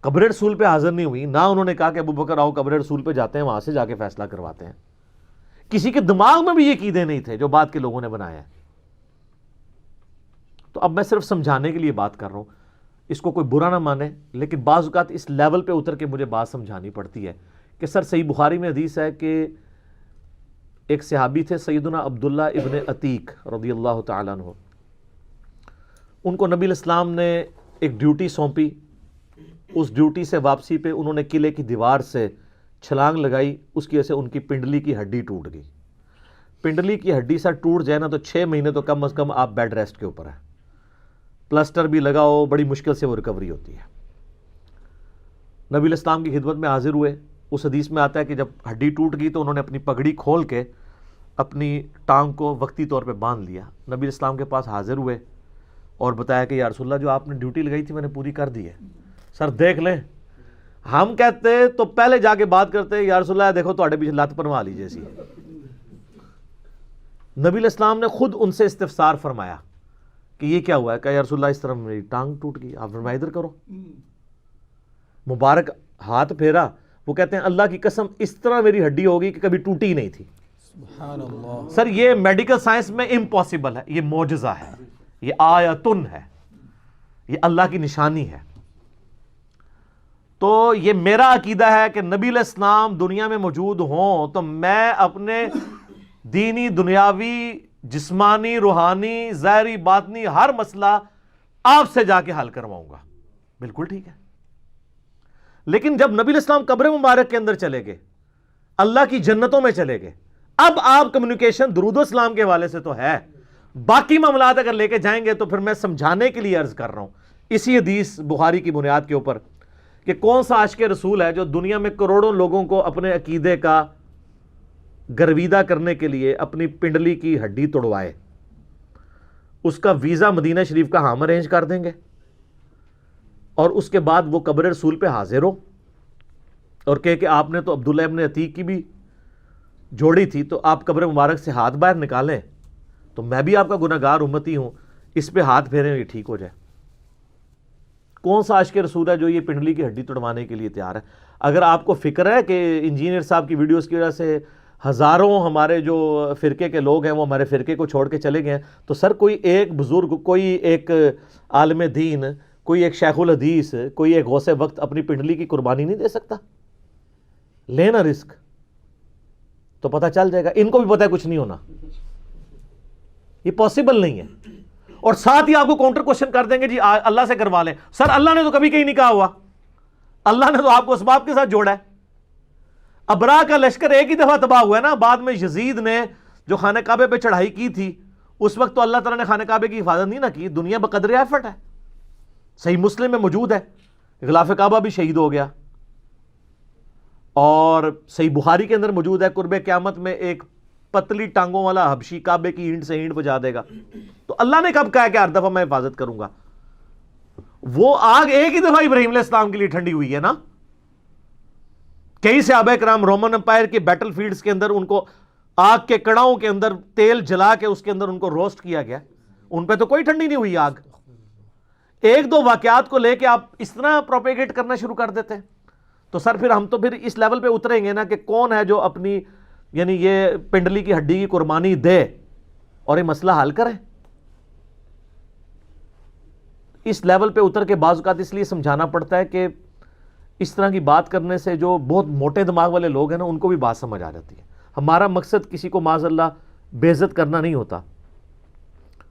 قبر رسول پہ حاضر نہیں ہوئی، نہ انہوں نے کہا کہ ابوبکر آؤ قبر رسول پہ جاتے ہیں، وہاں سے جا کے فیصلہ کرواتے ہیں. کسی کے دماغ میں بھی یہ عقیدے نہیں تھے جو بات کے لوگوں نے بنایا ہے. تو اب میں صرف سمجھانے کے لیے بات کر رہا ہوں، اس کو کوئی برا نہ مانے، لیکن بعض اوقات اس لیول پہ اتر کے مجھے بات سمجھانی پڑتی ہے کہ سر صحیح بخاری میں حدیث ہے کہ ایک صحابی تھے سیدنا عبداللہ ابن عتیق رضی اللہ تعالیٰ عنہ. ان کو نبی علیہ السلام نے ایک ڈیوٹی سونپی. اس ڈیوٹی سے واپسی پہ انہوں نے قلعے کی دیوار سے چھلانگ لگائی، اس کی وجہ سے ان کی پنڈلی کی ہڈی ٹوٹ گئی. پنڈلی کی ہڈی سر ٹوٹ جائے نا تو 6 مہینے تو کم از کم آپ بیڈ ریسٹ کے اوپر ہیں، پلسٹر بھی لگاؤ، بڑی مشکل سے وہ ریکوری ہوتی ہے. نبی علیہ السلام کی خدمت میں حاضر ہوئے. اس حدیث میں آتا ہے کہ جب ہڈی ٹوٹ گئی تو انہوں نے اپنی پگڑی کھول کے اپنی ٹانگ کو وقتی طور پہ باندھ لیا. نبی علیہ السلام کے پاس حاضر ہوئے اور بتایا کہ یا رسول اللہ جو آپ نے ڈیوٹی لگائی تھی میں نے پوری کر دی ہے. سر دیکھ لیں، ہم کہتے تو پہلے جا کے بات کرتے یا رسول اللہ دیکھو تواڈے پیچھے لت پروا لیجیے سی. نبی علیہ السلام نے خود ان سے استفسار فرمایا کہ یہ کیا ہوا ہے؟ کہ یا رسول اللہ اس طرح میری ٹانگ ٹوٹ گئی. آپ فرمایا ادھر کرو. مبارک ہاتھ پھیرا. وہ کہتے ہیں اللہ کی قسم اس طرح میری ہڈی ہوگی کہ کبھی ٹوٹی ہی نہیں تھی. سبحان اللہ. سر یہ میڈیکل سائنس میں امپاسبل ہے، یہ معجزہ ہے، یہ آیتن ہے، یہ اللہ کی نشانی ہے. تو یہ میرا عقیدہ ہے کہ نبی علیہ السلام دنیا میں موجود ہوں تو میں اپنے دینی، دنیاوی، جسمانی، روحانی، ظاہری، باطنی ہر مسئلہ آپ سے جا کے حل کرواؤں گا. بالکل ٹھیک ہے. لیکن جب نبی علیہ السلام قبر مبارک کے اندر چلے گئے، اللہ کی جنتوں میں چلے گئے، اب آپ کمیونیکیشن درود و اسلام کے حوالے سے تو ہے، باقی معاملات اگر لے کے جائیں گے تو پھر میں سمجھانے کے لیے عرض کر رہا ہوں اسی حدیث بخاری کی بنیاد کے اوپر کہ کون سا عاشق رسول ہے جو دنیا میں کروڑوں لوگوں کو اپنے عقیدے کا گرویدہ کرنے کے لیے اپنی پنڈلی کی ہڈی توڑوائے، اس کا ویزا مدینہ شریف کا ہم ارینج کر دیں گے، اور اس کے بعد وہ قبر رسول پہ حاضر ہو اور کہے کہ آپ نے تو عبداللہ ابن عتیق کی بھی جوڑی تھی، تو آپ قبر مبارک سے ہاتھ باہر نکالیں تو میں بھی آپ کا گناہگار امتی ہوں، اس پہ ہاتھ پھیریں یہ ٹھیک ہو جائے۔ کون سا عاشق رسول ہے جو یہ پنڈلی کی ہڈی توڑوانے کے لیے تیار ہے؟ اگر آپ کو فکر ہے کہ انجینئر صاحب کی ویڈیوز کی وجہ سے ہزاروں ہمارے جو فرقے کے لوگ ہیں وہ ہمارے فرقے کو چھوڑ کے چلے گئے ہیں، تو سر کوئی ایک بزرگ، کوئی ایک عالم دین، کوئی ایک شیخ الحدیث، کوئی ایک غوث وقت اپنی پنڈلی کی قربانی نہیں دے سکتا؟ لینا رسک تو پتہ چل جائے گا۔ ان کو بھی پتہ ہے کچھ نہیں ہونا، یہ پاسبل نہیں ہے، اور ساتھ ہی آپ کو کاؤنٹر کوشچن کر دیں گے جی اللہ سے کروا لیں۔ سر اللہ نے تو کبھی کہیں نہیں کہا ہوا، اللہ نے تو آپ کو اسباب کے ساتھ جوڑا ہے۔ ابرا کا لشکر ایک ہی دفعہ تباہ ہوا ہے نا، بعد میں یزید نے جو خانہ کعبے پہ چڑھائی کی تھی اس وقت تو اللہ تعالیٰ نے خانہ کعبے کی حفاظت نہیں نہ کی، دنیا بقدر ایفٹ ہے۔ صحیح مسلم میں موجود ہے، غلاف کعبہ بھی شہید ہو گیا، اور صحیح بخاری کے اندر موجود ہے قرب قیامت میں ایک پتلی ٹانگوں والا حبشی کعبے کی اینٹ سے اینٹ بجا دے گا۔ تو اللہ نے کب کہا کہ ہر دفعہ میں حفاظت کروں گا؟ وہ آگ ایک ہی دفعہ ابراہیم علیہ السلام کے لیے ٹھنڈی ہوئی ہے نا۔ کئی صحابہ کرام رومن امپائر کے بیٹل فیلڈز کے اندر ان کو آگ کے کڑاؤں کے اندر تیل جلا کے اس کے اندر ان کو روسٹ کیا گیا، ان پہ تو کوئی ٹھنڈی نہیں ہوئی آگ۔ ایک دو واقعات کو لے کے آپ اس طرح پروپیگیٹ کرنا شروع کر دیتے ہیں، تو سر پھر ہم تو پھر اس لیول پہ اتریں گے نا کہ کون ہے جو اپنی یعنی یہ پنڈلی کی ہڈی کی قربانی دے اور یہ مسئلہ حل کرے۔ اس لیول پہ اتر کے بعض اوقات اس لیے سمجھانا پڑتا ہے کہ اس طرح کی بات کرنے سے جو بہت موٹے دماغ والے لوگ ہیں نا ان کو بھی بات سمجھ آ جاتی ہے۔ ہمارا مقصد کسی کو معاذ اللہ بے عزت کرنا نہیں ہوتا،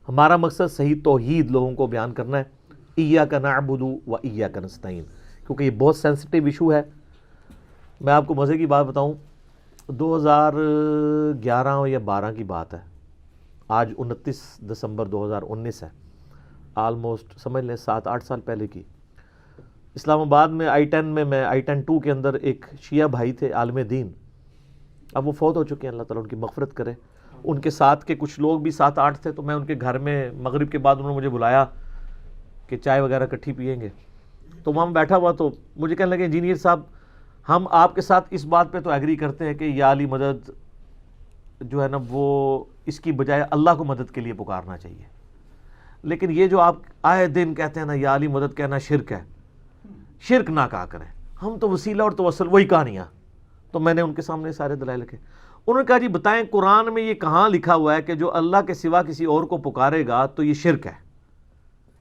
ہمارا مقصد صحیح توحید لوگوں کو بیان کرنا ہے، ایاک نعبد و ایاک نستعین، کیونکہ یہ بہت سینسٹیو ایشو ہے۔ میں آپ کو مزے کی بات بتاؤں، 2011 یا 12 کی بات ہے، آج 29 دسمبر 2019 ہے، آلموسٹ سمجھ لیں 7-8 سال پہلے کی۔ اسلام آباد میں I-10 میں I-10 2 کے اندر ایک شیعہ بھائی تھے عالم دین، اب وہ فوت ہو چکے ہیں، اللہ تعالیٰ ان کی مغفرت کرے۔ ان کے ساتھ کے کچھ لوگ بھی 7-8 تھے، تو میں ان کے گھر میں مغرب کے بعد انہوں نے مجھے بلایا کہ چائے وغیرہ کٹھی پئیں گے، تو وہاں بیٹھا ہوا تو مجھے کہنے لگے انجینئر صاحب ہم آپ کے ساتھ اس بات پہ تو ایگری کرتے ہیں کہ یا علی مدد جو ہے نا وہ اس کی بجائے اللہ کو مدد کے لیے پکارنا چاہیے، لیکن یہ جو آپ آئے دن کہتے ہیں نا یا علی مدد کہنا شرک ہے، شرک نہ کہا کریں، ہم تو وسیلہ اور توسل وہی کہانیاں۔ تو میں نے ان کے سامنے سارے دلائل رکھے، انہوں نے کہا جی بتائیں قرآن میں یہ کہاں لکھا ہوا ہے کہ جو اللہ کے سوا کسی اور کو پکارے گا تو یہ شرک ہے؟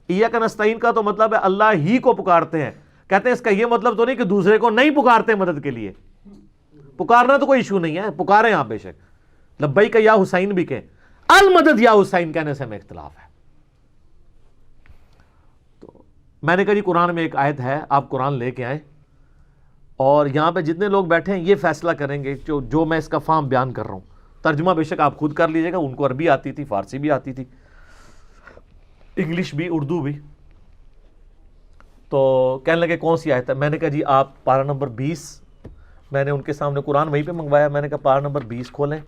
ایاک نستعین کا تو مطلب ہے اللہ ہی کو پکارتے ہیں، کہتے ہیں اس کا یہ مطلب تو نہیں کہ دوسرے کو نہیں پکارتے مدد کے لیے، پکارنا تو کوئی ایشو نہیں ہے، پکاریں آپ بے شک، لبیک یا حسین بھی کہیں، المدد یا حسین کہنے سے ہمیں اختلاف ہے۔ تو میں نے کہا جی قرآن میں ایک آیت ہے، آپ قرآن لے کے آئیں، اور یہاں پہ جتنے لوگ بیٹھے ہیں یہ فیصلہ کریں گے جو میں اس کا فہم بیان کر رہا ہوں، ترجمہ بے شک آپ خود کر لیجئے گا، ان کو عربی آتی تھی، فارسی بھی آتی تھی، انگلش بھی، اردو بھی۔ تو کہنے لگے کون سی آیت ہے؟ میں نے کہا جی آپ پارہ نمبر 20، میں نے ان کے سامنے قرآن وہیں پہ منگوایا، میں نے کہا پارہ نمبر 20 کھولیں،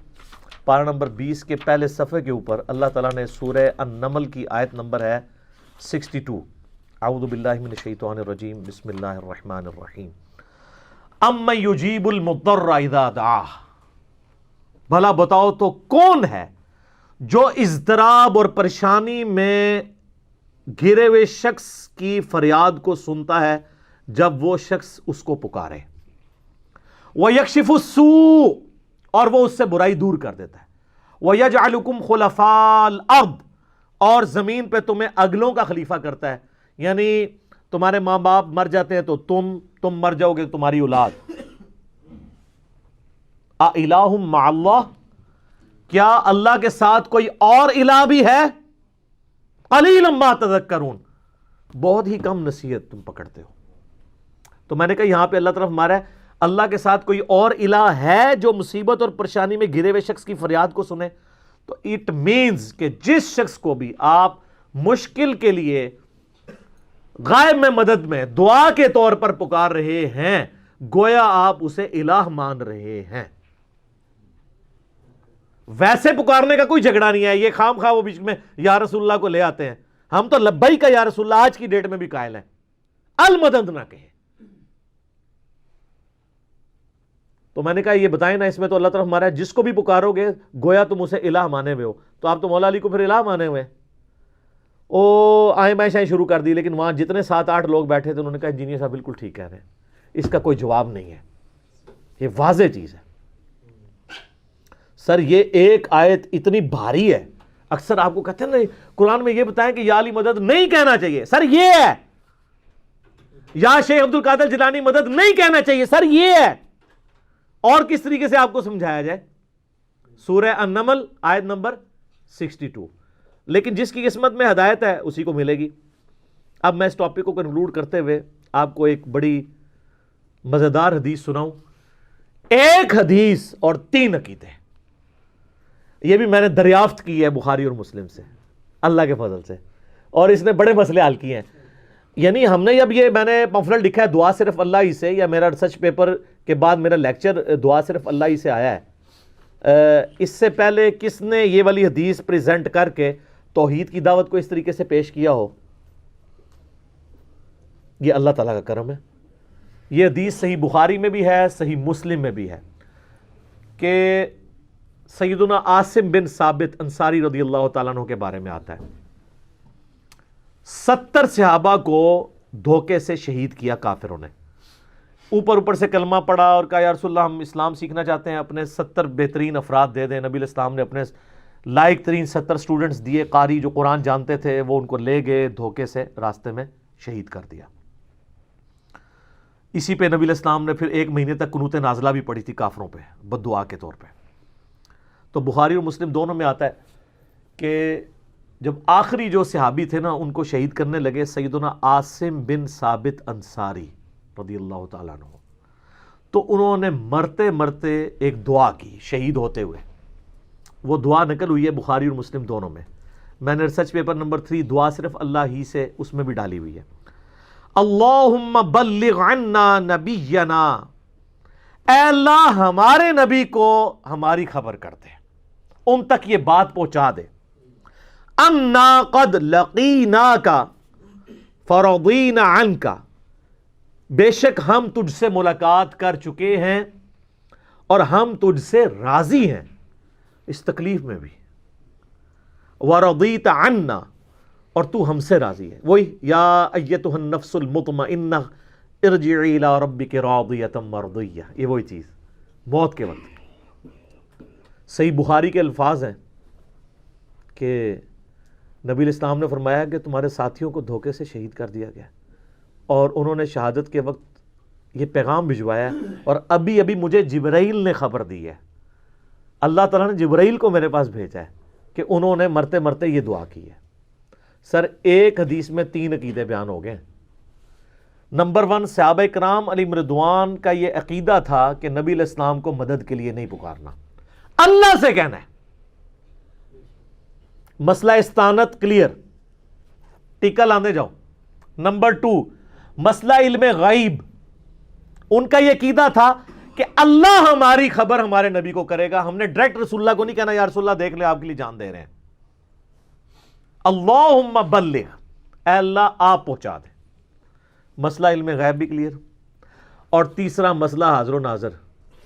پارہ نمبر 20 کے پہلے صفحے کے اوپر اللہ تعالیٰ نے سورہ النمل کی آیت نمبر ہے 62، اعوذ باللہ من الشیطان الرجیم، بسم اللہ الرحمن الرحیم، امن یجیب المضطر اذا دعاہ، بھلا بتاؤ تو کون ہے جو اضطراب اور پریشانی میں گھرے ہوئے شخص کی فریاد کو سنتا ہے جب وہ شخص اس کو پکارے، وَيَكْشِفُ السُّوءَ، اور وہ اس سے برائی دور کر دیتا ہے، وَيَجْعَلُكُمْ خُلَفَاءَ الْأَرْضِ، اور زمین پہ تمہیں اگلوں کا خلیفہ کرتا ہے، یعنی تمہارے ماں باپ مر جاتے ہیں تو تم مر جاؤ گے، تمہاری اولاد۔ اَإِلَٰهٌ مَّعَ اللَّهِ، کیا اللہ کے ساتھ کوئی اور الہ بھی ہے؟ قلیلا ما تذکرون، بہت ہی کم نصیحت تم پکڑتے ہو۔ تو میں نے کہا یہاں پہ اللہ طرف ہمارا ہے اللہ کے ساتھ کوئی اور الہ ہے جو مصیبت اور پریشانی میں گھرے ہوئے شخص کی فریاد کو سنے، تو اٹ مینز کہ جس شخص کو بھی آپ مشکل کے لیے غائب میں مدد میں دعا کے طور پر پکار رہے ہیں، گویا آپ اسے الہ مان رہے ہیں۔ ویسے پکارنے کا کوئی جھگڑا نہیں ہے، یہ خام خواہ وہ بیچ میں یا رسول اللہ کو لے آتے ہیں، ہم تو لبیک کا یا رسول اللہ آج کی ڈیٹ میں بھی قائل ہیں، المدد نہ کہیں۔ تو میں نے کہا یہ بتائیں نا، اس میں تو اللہ تعالیٰ ہمارا ہے، جس کو بھی پکارو گے گویا تم اسے الہ مانے ہوئے ہو، تو آپ تو مولا علی کو پھر الہ مانے ہوئے ہیں۔ او آئیں میں شاید شروع کر دی، لیکن وہاں جتنے 7-8 لوگ بیٹھے تھے انہوں نے کہا انجینئر صاحب بالکل ٹھیک کہہ رہے ہیں، اس کا کوئی جواب نہیں ہے، یہ واضح چیز ہے۔ سر یہ ایک آیت اتنی بھاری ہے، اکثر آپ کو کہتے ہیں نہیں قرآن میں یہ بتائیں کہ یا علی مدد نہیں کہنا چاہیے، سر یہ ہے۔ یا شیخ عبد القادر جیلانی مدد نہیں کہنا چاہیے، سر یہ ہے۔ اور کس طریقے سے آپ کو سمجھایا جائے؟ سورہ النمل آیت نمبر 62۔ لیکن جس کی قسمت میں ہدایت ہے اسی کو ملے گی۔ اب میں اس ٹاپک کو کنکلوڈ کرتے ہوئے آپ کو ایک بڑی مزیدار حدیث سناؤں۔ ایک حدیث اور 3 عقیدے، یہ بھی میں نے دریافت کی ہے بخاری اور مسلم سے اللہ کے فضل سے، اور اس نے بڑے مسئلے حل کیے ہیں۔ یعنی ہم نے اب یہ میں نے پمفلٹ لکھا ہے دعا صرف اللہ ہی سے، یا میرا ریسرچ پیپر کے بعد میرا لیکچر دعا صرف اللہ ہی سے آیا ہے۔ اس سے پہلے کس نے یہ والی حدیث پریزنٹ کر کے توحید کی دعوت کو اس طریقے سے پیش کیا ہو؟ یہ اللہ تعالیٰ کا کرم ہے۔ یہ حدیث صحیح بخاری میں بھی ہے، صحیح مسلم میں بھی ہے، کہ سیدنا عاصم بن ثابت انصاری رضی اللہ تعالیٰ عنہ کے بارے میں آتا ہے۔ 70 صحابہ کو دھوکے سے شہید کیا کافروں نے، اوپر سے کلمہ پڑھا اور کہا یا رسول اللہ ہم اسلام سیکھنا چاہتے ہیں، اپنے 70 بہترین افراد دے دیں۔ نبی علیہ السلام نے اپنے لائق ترین 70 سٹوڈنٹس دیے، قاری جو قرآن جانتے تھے، وہ ان کو لے گئے، دھوکے سے راستے میں شہید کر دیا۔ اسی پہ نبی علیہ السلام نے پھر 1 مہینے تک قنوت نازلہ بھی پڑھی تھی کافروں پہ، بد دعا کے طور پہ۔ تو بخاری اور مسلم دونوں میں آتا ہے کہ جب آخری جو صحابی تھے نا ان کو شہید کرنے لگے سیدنا عاصم بن ثابت انصاری رضی اللہ تعالیٰ عنہ، تو انہوں نے مرتے مرتے ایک دعا کی شہید ہوتے ہوئے۔ وہ دعا نقل ہوئی ہے بخاری اور مسلم دونوں میں، میں نے ریسرچ پیپر نمبر 3 دعا صرف اللہ ہی سے اس میں بھی ڈالی ہوئی ہے۔ اللہم بلغ عنا نبینا، اے اللہ ہمارے نبی کو ہماری خبر کر دے، ان تک یہ بات پہنچا دے۔ انا قد لقیناک فرضینا عنک، بے شک ہم تجھ سے ملاقات کر چکے ہیں اور ہم تجھ سے راضی ہیں اس تکلیف میں بھی۔ ورضیت عنا، اور تو ہم سے راضی ہے۔ وہی یا ایتھا النفس المطمئنہ ارجعی الی ربک راضیۃ مرضیہ، یہ وہی چیز موت کے وقت۔ صحیح بخاری کے الفاظ ہیں کہ نبی علیہ السلام نے فرمایا کہ تمہارے ساتھیوں کو دھوکے سے شہید کر دیا گیا، اور انہوں نے شہادت کے وقت یہ پیغام بھجوایا، اور ابھی ابھی مجھے جبرائیل نے خبر دی ہے، اللہ تعالیٰ نے جبرائیل کو میرے پاس بھیجا ہے کہ انہوں نے مرتے مرتے یہ دعا کی ہے۔ سر ایک حدیث میں 3 عقیدے بیان ہو گئے۔ نمبر 1، صحابہ کرام علیہم رضوان کا یہ عقیدہ تھا کہ نبی علیہ السلام کو مدد کے لیے نہیں پکارنا، اللہ سے کہنا ہے۔ مسئلہ استعانت کلیئر، ٹیکا لاندے جاؤ۔ نمبر 2، مسئلہ علم غیب، ان کا یہ عقیدہ تھا کہ اللہ ہماری خبر ہمارے نبی کو کرے گا، ہم نے ڈائریکٹ رسول اللہ کو نہیں کہنا یا رسول اللہ دیکھ لیں آپ کے لیے جان دے رہے ہیں۔ اللہم بلغ، اے اللہ آپ پہنچا دے۔ مسئلہ علم غیب بھی کلیئر۔ اور تیسرا مسئلہ حاضر و ناظر،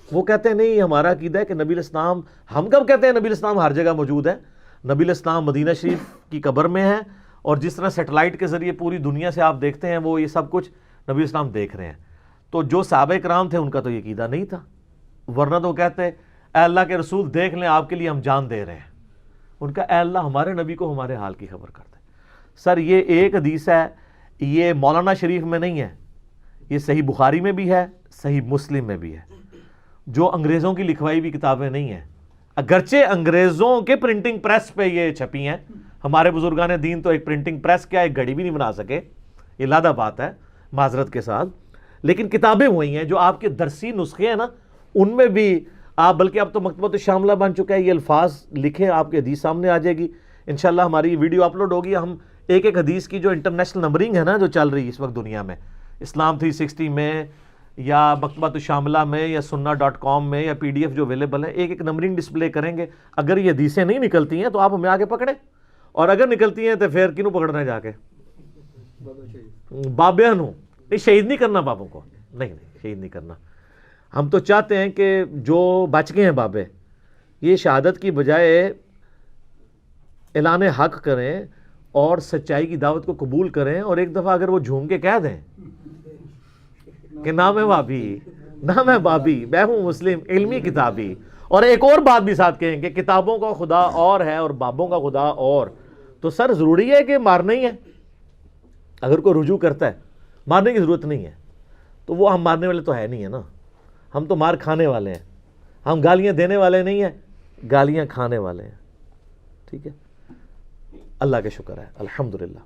وہ کہتے ہیں نہیں ہمارا عقیدہ ہے کہ نبی علیہ السلام، ہم کب کہتے ہیں نبی علیہ السلام ہر جگہ موجود ہے؟ نبی علیہ السلام مدینہ شریف کی قبر میں ہے، اور جس طرح سیٹلائٹ کے ذریعے پوری دنیا سے آپ دیکھتے ہیں وہ یہ سب کچھ نبی علیہ السلام دیکھ رہے ہیں۔ تو جو صحابہ کرام تھے ان کا تو یہ عقیدہ نہیں تھا، ورنہ تو کہتے اے اللہ کے رسول دیکھ لیں آپ کے لیے ہم جان دے رہے ہیں۔ ان کا اے اللہ ہمارے نبی کو ہمارے حال کی خبر کر دے۔ سر یہ ایک حدیث ہے، یہ مولانا شریف میں نہیں ہے، یہ صحیح بخاری میں بھی ہے، صحیح مسلم میں بھی ہے، جو انگریزوں کی لکھوائی ہوئی کتابیں نہیں ہیں، اگرچہ انگریزوں کے پرنٹنگ پریس پہ یہ چھپی ہیں۔ ہمارے بزرگان دین تو ایک پرنٹنگ پریس کیا ایک گھڑی بھی نہیں بنا سکے، یہ لادہ بات ہے معذرت کے ساتھ، لیکن کتابیں وہی ہیں جو آپ کے درسی نسخے ہیں نا ان میں بھی آپ، بلکہ اب تو مکتبۃ الشاملہ بن چکا ہے، یہ الفاظ لکھیں آپ کے حدیث سامنے آ جائے گی انشاءاللہ۔ ہماری ویڈیو اپلوڈ ہوگی، ہم ایک ایک حدیث کی جو انٹرنیشنل نمبرنگ ہے نا جو چل رہی ہے اس وقت دنیا میں، اسلام 360 میں یا مکتبۃ الشاملہ میں یا sunna.com میں یا PDF جو اویلیبل ہے، ایک ایک نمبرنگ ڈسپلے کریں گے. اگر یہ حدیثیں نہیں نکلتی ہیں تو آپ ہمیں آگے پکڑیں، اور اگر نکلتی ہیں تو پھر کنوں پکڑنا ہے جا کے؟ بابیاں نو. نہیں، شہید نہیں کرنا بابوں کو، نہیں شہید نہیں کرنا. ہم تو چاہتے ہیں کہ جو بچ گئے ہیں بابے، یہ شہادت کی بجائے اعلان حق کریں اور سچائی کی دعوت کو قبول کریں، اور ایک دفعہ اگر وہ جھوم کے کہہ دیں کہ نہ میں بابی، نہ میں بابی، میں ہوں مسلم علمی کتابی. اور ایک اور بات بھی ساتھ کہیں کہ کتابوں کا خدا اور ہے اور بابوں کا خدا اور، تو سر ضروری ہے کہ مارنا ہی ہے؟ اگر کوئی رجوع کرتا ہے مارنے کی ضرورت نہیں ہے، تو وہ ہم مارنے والے تو ہے نہیں ہے نا، ہم تو مار کھانے والے ہیں. ہم گالیاں دینے والے نہیں ہیں، گالیاں کھانے والے ہیں. ٹھیک ہے، اللہ کا شکر ہے الحمدللہ.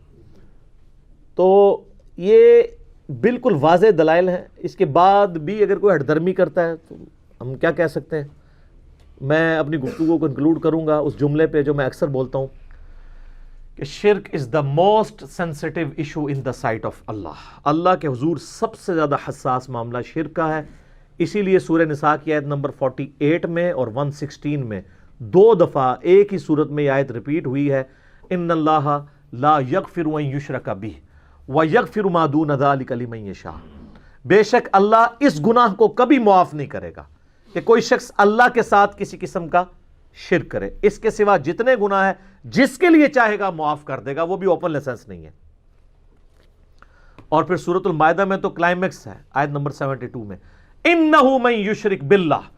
تو یہ بالکل واضح دلائل ہیں. اس کے بعد بھی اگر کوئی ہٹ درمی کرتا ہے تو ہم کیا کہہ سکتے ہیں؟ میں اپنی گفتگو کو انکلوڈ کروں گا اس جملے پہ جو میں اکثر بولتا ہوں کہ شرک is the most sensitive issue in the sight of Allah. اللہ کے حضور سب سے زیادہ حساس معاملہ شرک کا ہے. اسی لیے سورہ نساء کی آیت نمبر 48 میں اور 116 میں 2 دفعہ ایک ہی صورت میں یہ آیت ریپیٹ ہوئی ہے، ان اللہ لا یغفر ان یشرک بہ ویغفر ما دون ذلک لمن یشاء. بے شک اللہ اس گناہ کو کبھی معاف نہیں کرے گا کہ کوئی شخص اللہ کے ساتھ کسی قسم کا شرک کرے. اس کے سوا جتنے گناہ ہیں جس کے لیے چاہے گا معاف کر دے گا، وہ بھی اوپن لائسنس نہیں ہے. اور پھر سورۃ المائدہ میں تو کلائمیکس ہے آیت نمبر 72 میں، انہ من یشرک باللہ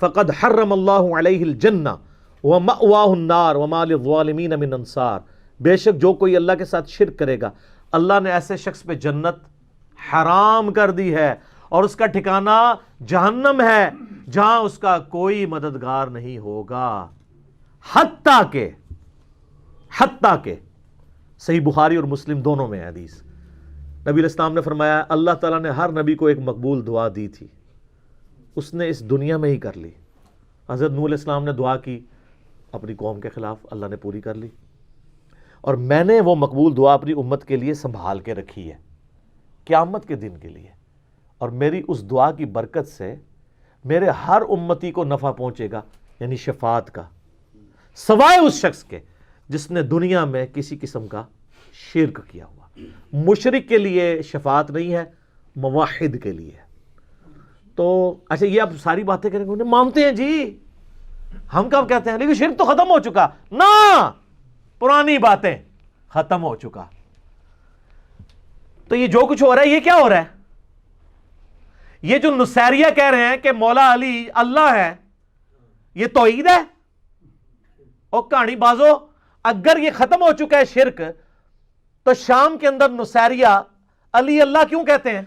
فقد حرم اللہ علیہ الجنہ ومأواہ النار وما للظالمین من انصار. بے شک جو کوئی اللہ کے ساتھ شرک کرے گا، اللہ نے ایسے شخص پہ جنت حرام کر دی ہے اور اس کا ٹھکانہ جہنم ہے جہاں اس کا کوئی مددگار نہیں ہوگا. حتیٰ کہ صحیح بخاری اور مسلم دونوں میں حدیث، نبی علیہ السلام نے فرمایا اللہ تعالیٰ نے ہر نبی کو ایک مقبول دعا دی تھی، اس نے اس دنیا میں ہی کر لی. حضرت نوح علیہ السلام نے دعا کی اپنی قوم کے خلاف، اللہ نے پوری کر لی. اور میں نے وہ مقبول دعا اپنی امت کے لیے سنبھال کے رکھی ہے قیامت کے دن کے لیے، اور میری اس دعا کی برکت سے میرے ہر امتی کو نفع پہنچے گا، یعنی شفاعت کا، سوائے اس شخص کے جس نے دنیا میں کسی قسم کا شرک کیا ہوا. مشرک کے لیے شفاعت نہیں ہے، موحد کے لیے. تو اچھا یہ آپ ساری باتیں کریں گے، انہیں مانتے ہیں جی، ہم کب کہتے ہیں لیکن شرک تو ختم ہو چکا. نہ، پرانی باتیں ختم ہو چکا. تو یہ جو کچھ ہو رہا ہے یہ کیا ہو رہا ہے؟ یہ جو نصیریہ کہہ رہے ہیں کہ مولا علی اللہ ہے، یہ توحید ہے؟ اور کہانی بازو، اگر یہ ختم ہو چکا ہے شرک، تو شام کے اندر نصیریہ علی اللہ کیوں کہتے ہیں؟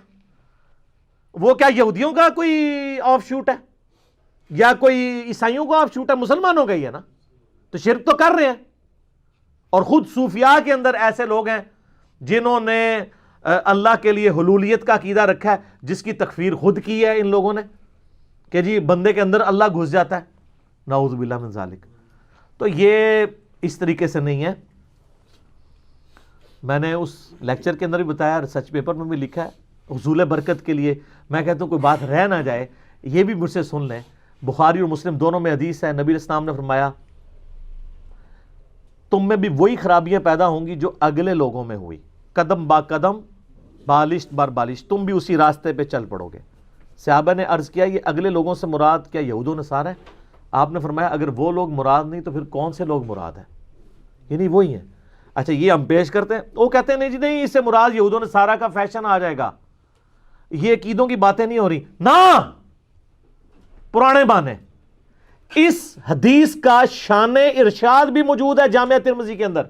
وہ کیا یہودیوں کا کوئی آف شوٹ ہے یا کوئی عیسائیوں کا آف شوٹ ہے؟ مسلمانوں کا ہی ہے نا. تو شرک تو کر رہے ہیں. اور خود صوفیاء کے اندر ایسے لوگ ہیں جنہوں نے اللہ کے لیے حلولیت کا عقیدہ رکھا ہے، جس کی تکفیر خود کی ہے ان لوگوں نے کہ جی بندے کے اندر اللہ گھس جاتا ہے، نعوذ باللہ من ذالک. تو یہ اس طریقے سے نہیں ہے. میں نے اس لیکچر کے اندر بھی بتایا، ریسرچ پیپر میں بھی لکھا ہے، حصول برکت کے لیے میں کہتا ہوں کوئی بات رہ نہ جائے، یہ بھی مجھ سے سن لیں. بخاری اور مسلم دونوں میں حدیث ہے، نبی علیہ السلام نے فرمایا تم میں بھی وہی خرابیاں پیدا ہوں گی جو اگلے لوگوں میں ہوئی، قدم با قدم بالشت بار بالشت، تم بھی اسی راستے پہ چل پڑو گے. صحابہ نے عرض کیا یہ اگلے لوگوں سے مراد کیا یہود و نصارہ ہیں؟ آپ نے فرمایا اگر وہ لوگ مراد نہیں تو پھر کون سے لوگ مراد ہیں؟ یعنی وہی ہیں. اچھا یہ ہم پیش کرتے ہیں، وہ کہتے ہیں نہیں جی نہیں، اس سے مراد یہود و نصارہ کا فیشن آ جائے گا، یہ عقیدوں کی باتیں نہیں ہو رہی. نہ، پرانے بانے. اس حدیث کا شان ارشاد بھی موجود ہے جامعہ ترمذی کے اندر.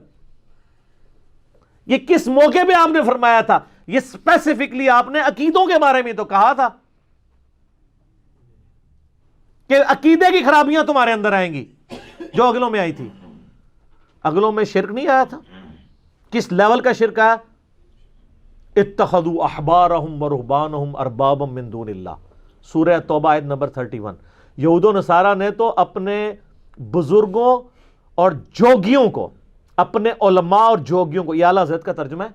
یہ کس موقع پہ آپ نے فرمایا تھا؟ یہ اسپیسیفکلی آپ نے عقیدوں کے بارے میں تو کہا تھا کہ عقیدے کی خرابیاں تمہارے اندر آئیں گی جو اگلوں میں آئی تھی. اگلوں میں شرک نہیں آیا تھا. کس لیول کا شرک آیا؟ اتخذوا احبارهم ورهبانهم اربابا من دون اللہ، سورہ توبہ آیت نمبر 31. یہود و نصارہ نے تو اپنے بزرگوں اور جوگیوں کو، اپنے علماء اور جوگیوں کو، یہ اعلیٰ حضرت کا ترجمہ ہے،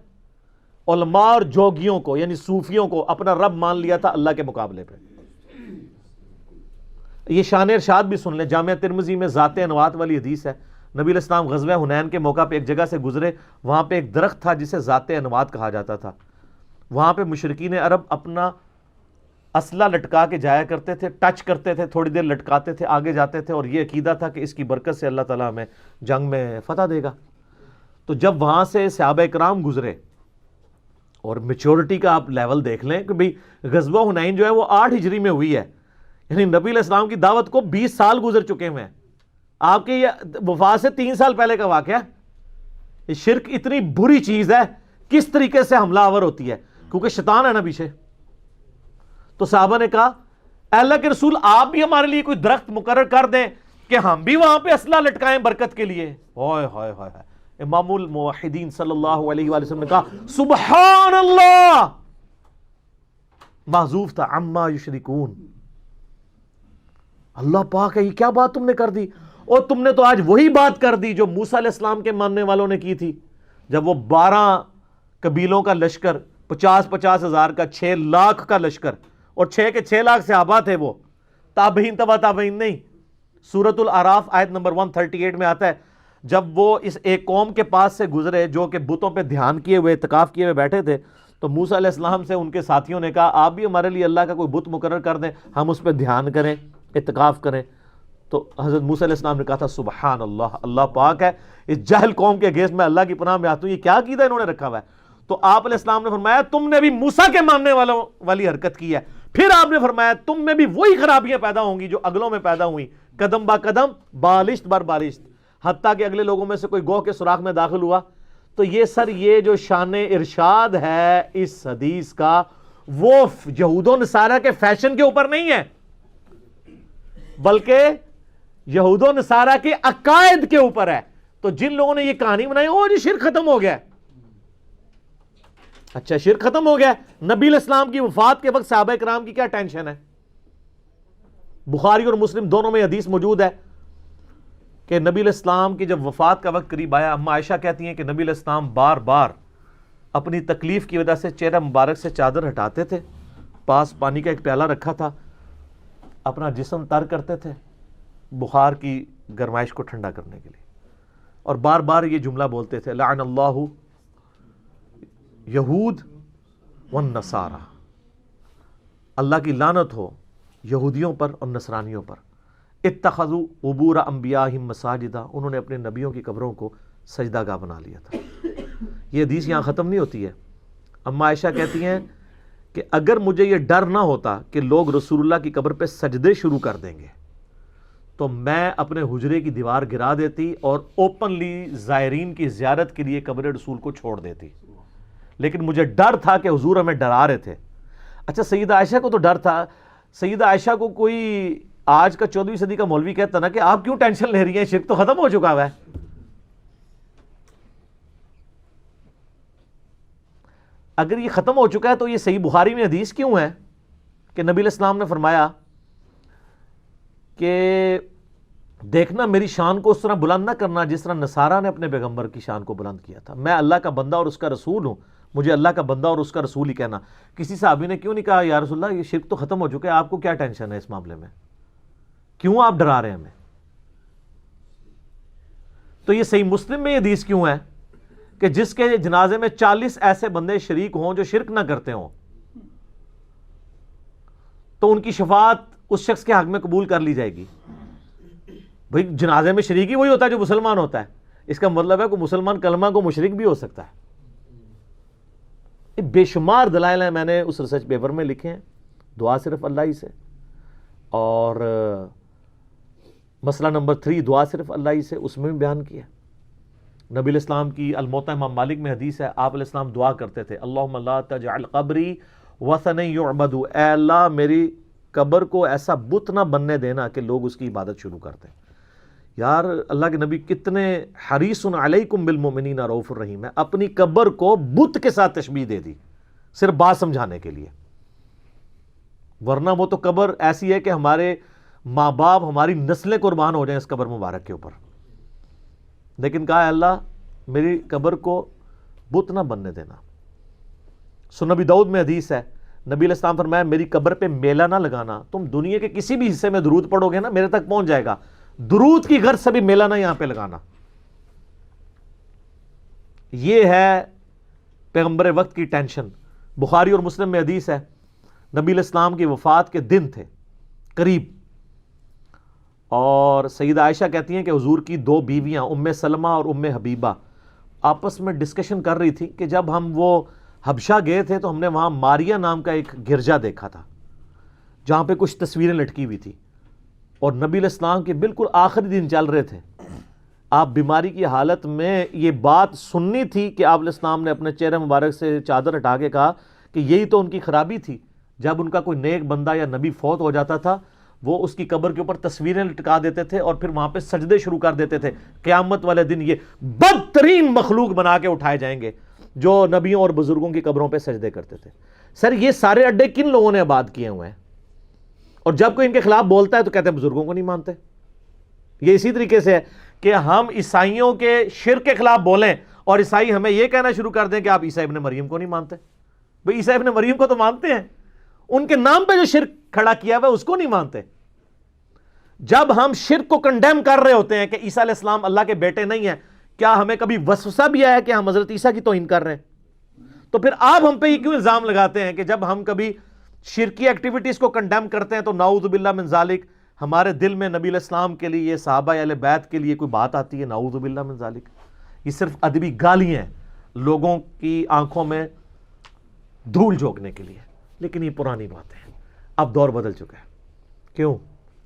علماء اور جوگیوں کو یعنی صوفیوں کو اپنا رب مان لیا تھا اللہ کے مقابلے پہ. یہ شان ارشاد بھی سن لیں, جامعہ ترمذی میں ذات انوات والی حدیث ہے. نبی علیہ السلام غزوہ حنین کے موقع پہ ایک جگہ سے گزرے, وہاں پہ ایک درخت تھا جسے ذات انوات کہا جاتا تھا. وہاں پہ مشرکین عرب اپنا اسلحہ لٹکا کے جایا کرتے تھے, ٹچ کرتے تھے, تھوڑی دیر لٹکاتے تھے, آگے جاتے تھے, اور یہ عقیدہ تھا کہ اس کی برکت سے اللہ تعالیٰ ہمیں جنگ میں فتح دے گا. تو جب وہاں سے صحابہ کرام گزرے, اور میچورٹی کا آپ لیول دیکھ لیں کہ بھئی غزوہ حنین جو ہے وہ 8 ہجری میں ہوئی ہے, یعنی نبی علیہ السلام کی دعوت کو 20 سال گزر چکے ہوئے ہیں. آپ کے یہ وفات سے 3 سال پہلے کا واقعہ. یہ شرک اتنی بری چیز ہے, کس طریقے سے حملہ آور ہوتی ہے, کیونکہ شیطان ہے نا پیچھے. تو صحابہ نے کہا اے اللہ کے رسول آپ بھی ہمارے لیے کوئی درخت مقرر کر دیں کہ ہم بھی وہاں پہ اسلحہ لٹکائیں برکت کے لیے. ہائے ہائے ہائے. امام الموحدین صلی اللہ علیہ وآلہ وسلم نے کہا سبحان اللہ, محذوف تھا عما یشرکون. اللہ پاک ہے, یہ کیا بات تم نے کر دی, اور تم نے تو آج وہی بات کر دی جو موسیٰ علیہ السلام کے ماننے والوں نے کی تھی, جب وہ 12 قبیلوں کا لشکر 50 ہزار کا 6 لاکھ کا لشکر, اور 6 لاکھ صحابہ تھے, وہ تابعین تبع تابعین نہیں. سورۃ الاعراف آیت نمبر 138 میں آتا ہے, جب وہ اس ایک قوم کے پاس سے گزرے جو کہ بتوں پہ دھیان کیے ہوئے اعتکاف کیے ہوئے بیٹھے تھے, تو موسیٰ علیہ السلام سے ان کے ساتھیوں نے کہا آپ بھی ہمارے لیے اللہ کا کوئی بت مقرر کر دیں, ہم اس پہ دھیان کریں, اعتکاف کریں. تو حضرت موسیٰ علیہ السلام نے کہا تھا سبحان اللہ, اللہ پاک ہے, اس جاہل قوم کے اگینسٹ میں اللہ کی پناہ میں آتا ہوں, یہ کیا عقیدہ انہوں نے رکھا ہوا ہے. تو آپ علیہ السلام نے فرمایا تم نے بھی موسیٰ کے ماننے والوں والی حرکت کی ہے. پھر آپ نے فرمایا تم میں بھی وہی خرابیاں پیدا ہوں گی جو اگلوں میں پیدا ہوئی, قدم با قدم بالشت بر بالشت, حتیٰ کہ اگلے لوگوں میں سے کوئی گوہ کے سوراخ میں داخل ہوا. تو یہ سر یہ جو شان ارشاد ہے اس حدیث کا, وہ یہود و نصارہ کے فیشن کے اوپر نہیں ہے, بلکہ یہود و نصارہ کے عقائد کے اوپر ہے. تو جن لوگوں نے یہ کہانی بنائی, او جی شرک ختم ہو گیا. اچھا شرک ختم ہو گیا, نبی علیہ السلام کی وفات کے وقت صحابہ کرام کی کیا ٹینشن ہے؟ بخاری اور مسلم دونوں میں حدیث موجود ہے کہ نبی علیہ السلام کی جب وفات کا وقت قریب آیا, اما عائشہ کہتی ہیں کہ نبی علیہ السلام بار بار اپنی تکلیف کی وجہ سے چہرہ مبارک سے چادر ہٹاتے تھے, پاس پانی کا ایک پیالہ رکھا تھا, اپنا جسم تر کرتے تھے بخار کی گرمائش کو ٹھنڈا کرنے کے لیے, اور بار بار یہ جملہ بولتے تھے لعن اللہ یہود والنصارى, اللہ کی لعنت ہو یہودیوں پر اور نصرانیوں پر. اتخذوا قبور انبیاءہم مساجدا, انہوں نے اپنے نبیوں کی قبروں کو سجدہ گاہ بنا لیا تھا. یہ حدیث یہاں ختم نہیں ہوتی ہے. اما عائشہ کہتی ہیں کہ اگر مجھے یہ ڈر نہ ہوتا کہ لوگ رسول اللہ کی قبر پہ سجدے شروع کر دیں گے تو میں اپنے حجرے کی دیوار گرا دیتی اور اوپنلی زائرین کی زیارت کے لیے قبر رسول کو چھوڑ دیتی, لیکن مجھے ڈر تھا کہ حضور ہمیں ڈرا رہے تھے. اچھا سیدہ عائشہ کو تو ڈر تھا, سیدہ عائشہ کو کوئی آج کا 14ویں صدی کا مولوی کہتا نا کہ آپ کیوں ٹینشن لے رہی ہیں, شرک تو ختم ہو چکا ہوا ہے. اگر یہ ختم ہو چکا ہے تو یہ صحیح بخاری میں حدیث کیوں ہے کہ نبی علیہ السلام نے فرمایا کہ دیکھنا میری شان کو اس طرح بلند نہ کرنا جس طرح نصارہ نے اپنے پیغمبر کی شان کو بلند کیا تھا. میں اللہ کا بندہ اور اس کا رسول ہوں, مجھے اللہ کا بندہ اور اس کا رسول ہی کہنا. کسی صحابی نے کیوں نہیں کہا یا رسول اللہ یہ شرک تو ختم ہو چکا ہے, آپ کو کیا ٹینشن ہے اس معاملے میں, کیوں آپ ڈرا رہے ہیں ہمیں؟ تو یہ صحیح مسلم میں یہ حدیث کیوں ہے کہ جس کے جنازے میں 40 ایسے بندے شریک ہوں جو شرک نہ کرتے ہوں تو ان کی شفاعت اس شخص کے حق میں قبول کر لی جائے گی. بھئی جنازے میں شریک ہی وہی ہوتا ہے جو مسلمان ہوتا ہے, اس کا مطلب ہے کہ مسلمان کلمہ کو مشرک بھی ہو سکتا ہے. بے شمار دلائل ہیں, میں نے اس ریسرچ پیپر میں لکھے ہیں. دعا صرف اللہ ہی سے, اور مسئلہ نمبر 3 دعا صرف اللہ ہی سے, اس میں بھی بیان کیا. نبی علیہ السلام کی الموطا امام مالک میں حدیث ہے, آپ علیہ السلام دعا کرتے تھے اللہم لا تجعل قبری وثنا یعبد, اے اللہ میری قبر کو ایسا بت نہ بننے دینا کہ لوگ اس کی عبادت شروع کرتے. یار اللہ کے نبی کتنے حریص علیکم بالمؤمنین رؤوف الرحیم ہے, اپنی قبر کو بت کے ساتھ تشبیہ دے دی صرف بات سمجھانے کے لیے, ورنہ وہ تو قبر ایسی ہے کہ ہمارے ماں باپ ہماری نسلیں قربان ہو جائیں اس قبر مبارک کے اوپر. لیکن کہا ہے اللہ میری قبر کو بت نہ بننے دینا. سنن داؤد میں حدیث ہے، نبی علیہ السلام فرمایا میری قبر پہ میلہ نہ لگانا، تم دنیا کے کسی بھی حصے میں درود پڑھو گے نا میرے تک پہنچ جائے گا، درود کی غرض سے بھی میلہ نہ یہاں پہ لگانا۔ یہ ہے پیغمبر وقت کی ٹینشن۔ بخاری اور مسلم میں حدیث ہے، نبی علیہ السلام کی وفات کے دن تھے قریب، اور سیدہ عائشہ کہتی ہیں کہ حضور کی 2 بیویاں ام سلمہ اور ام حبیبہ آپس میں ڈسکشن کر رہی تھی کہ جب ہم وہ حبشہ گئے تھے تو ہم نے وہاں ماریا نام کا ایک گرجا دیکھا تھا جہاں پہ کچھ تصویریں لٹکی ہوئی تھی، اور نبی علیہ السلام کے بالکل آخری دن چل رہے تھے، آپ بیماری کی حالت میں یہ بات سننی تھی کہ آپ علیہ السلام نے اپنے چہرے مبارک سے چادر ہٹا کے کہا کہ یہی تو ان کی خرابی تھی، جب ان کا کوئی نیک بندہ یا نبی فوت ہو جاتا تھا وہ اس کی قبر کے اوپر تصویریں لٹکا دیتے تھے اور پھر وہاں پہ سجدے شروع کر دیتے تھے، قیامت والے دن یہ بدترین مخلوق بنا کے اٹھائے جائیں گے جو نبیوں اور بزرگوں کی قبروں پہ سجدے کرتے تھے۔ سر یہ سارے اڈے کن لوگوں نے آباد کیے ہوئے ہیں؟ اور جب کوئی ان کے خلاف بولتا ہے تو کہتے ہیں بزرگوں کو نہیں مانتے۔ یہ اسی طریقے سے ہے کہ ہم عیسائیوں کے شرک کے خلاف بولیں اور عیسائی ہمیں یہ کہنا شروع کر دیں کہ آپ عیسیٰ ابن مریم کو نہیں مانتے۔ بھئی عیسیٰ ابن مریم کو تو مانتے ہیں، ان کے نام پہ جو شرک کھڑا کیا ہوا ہے اس کو نہیں مانتے۔ جب ہم شرک کو کنڈیم کر رہے ہوتے ہیں کہ عیسیٰ علیہ السلام اللہ کے بیٹے نہیں ہیں، کیا ہمیں کبھی وسوسہ بھی آیا کہ ہم حضرت عیسیٰ کی توہین کر رہے ہیں؟ تو پھر آپ ہم پہ یہ کیوں الزام لگاتے ہیں کہ جب ہم کبھی شرکی ایکٹیویٹیز کو کنڈیم کرتے ہیں تو نعوذ باللہ من ذالک ہمارے دل میں نبی علیہ السلام کے لیے، صحابہ اہل بیت کے لیے کوئی بات آتی ہے؟ نعوذ باللہ من ذالک۔ یہ صرف ادبی گالیاں ہیں لوگوں کی آنکھوں میں دھول جھونکنے کے لیے، لیکن یہ پرانی باتیں ہیں، اب دور بدل چکا ہے۔ کیوں؟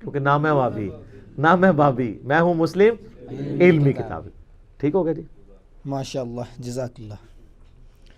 کیونکہ نہ میں وابی نہ میں بابی، میں ہوں مسلم علمی کتابی۔ ٹھیک ہو گیا جی؟ ماشاء اللہ، جزاک اللہ۔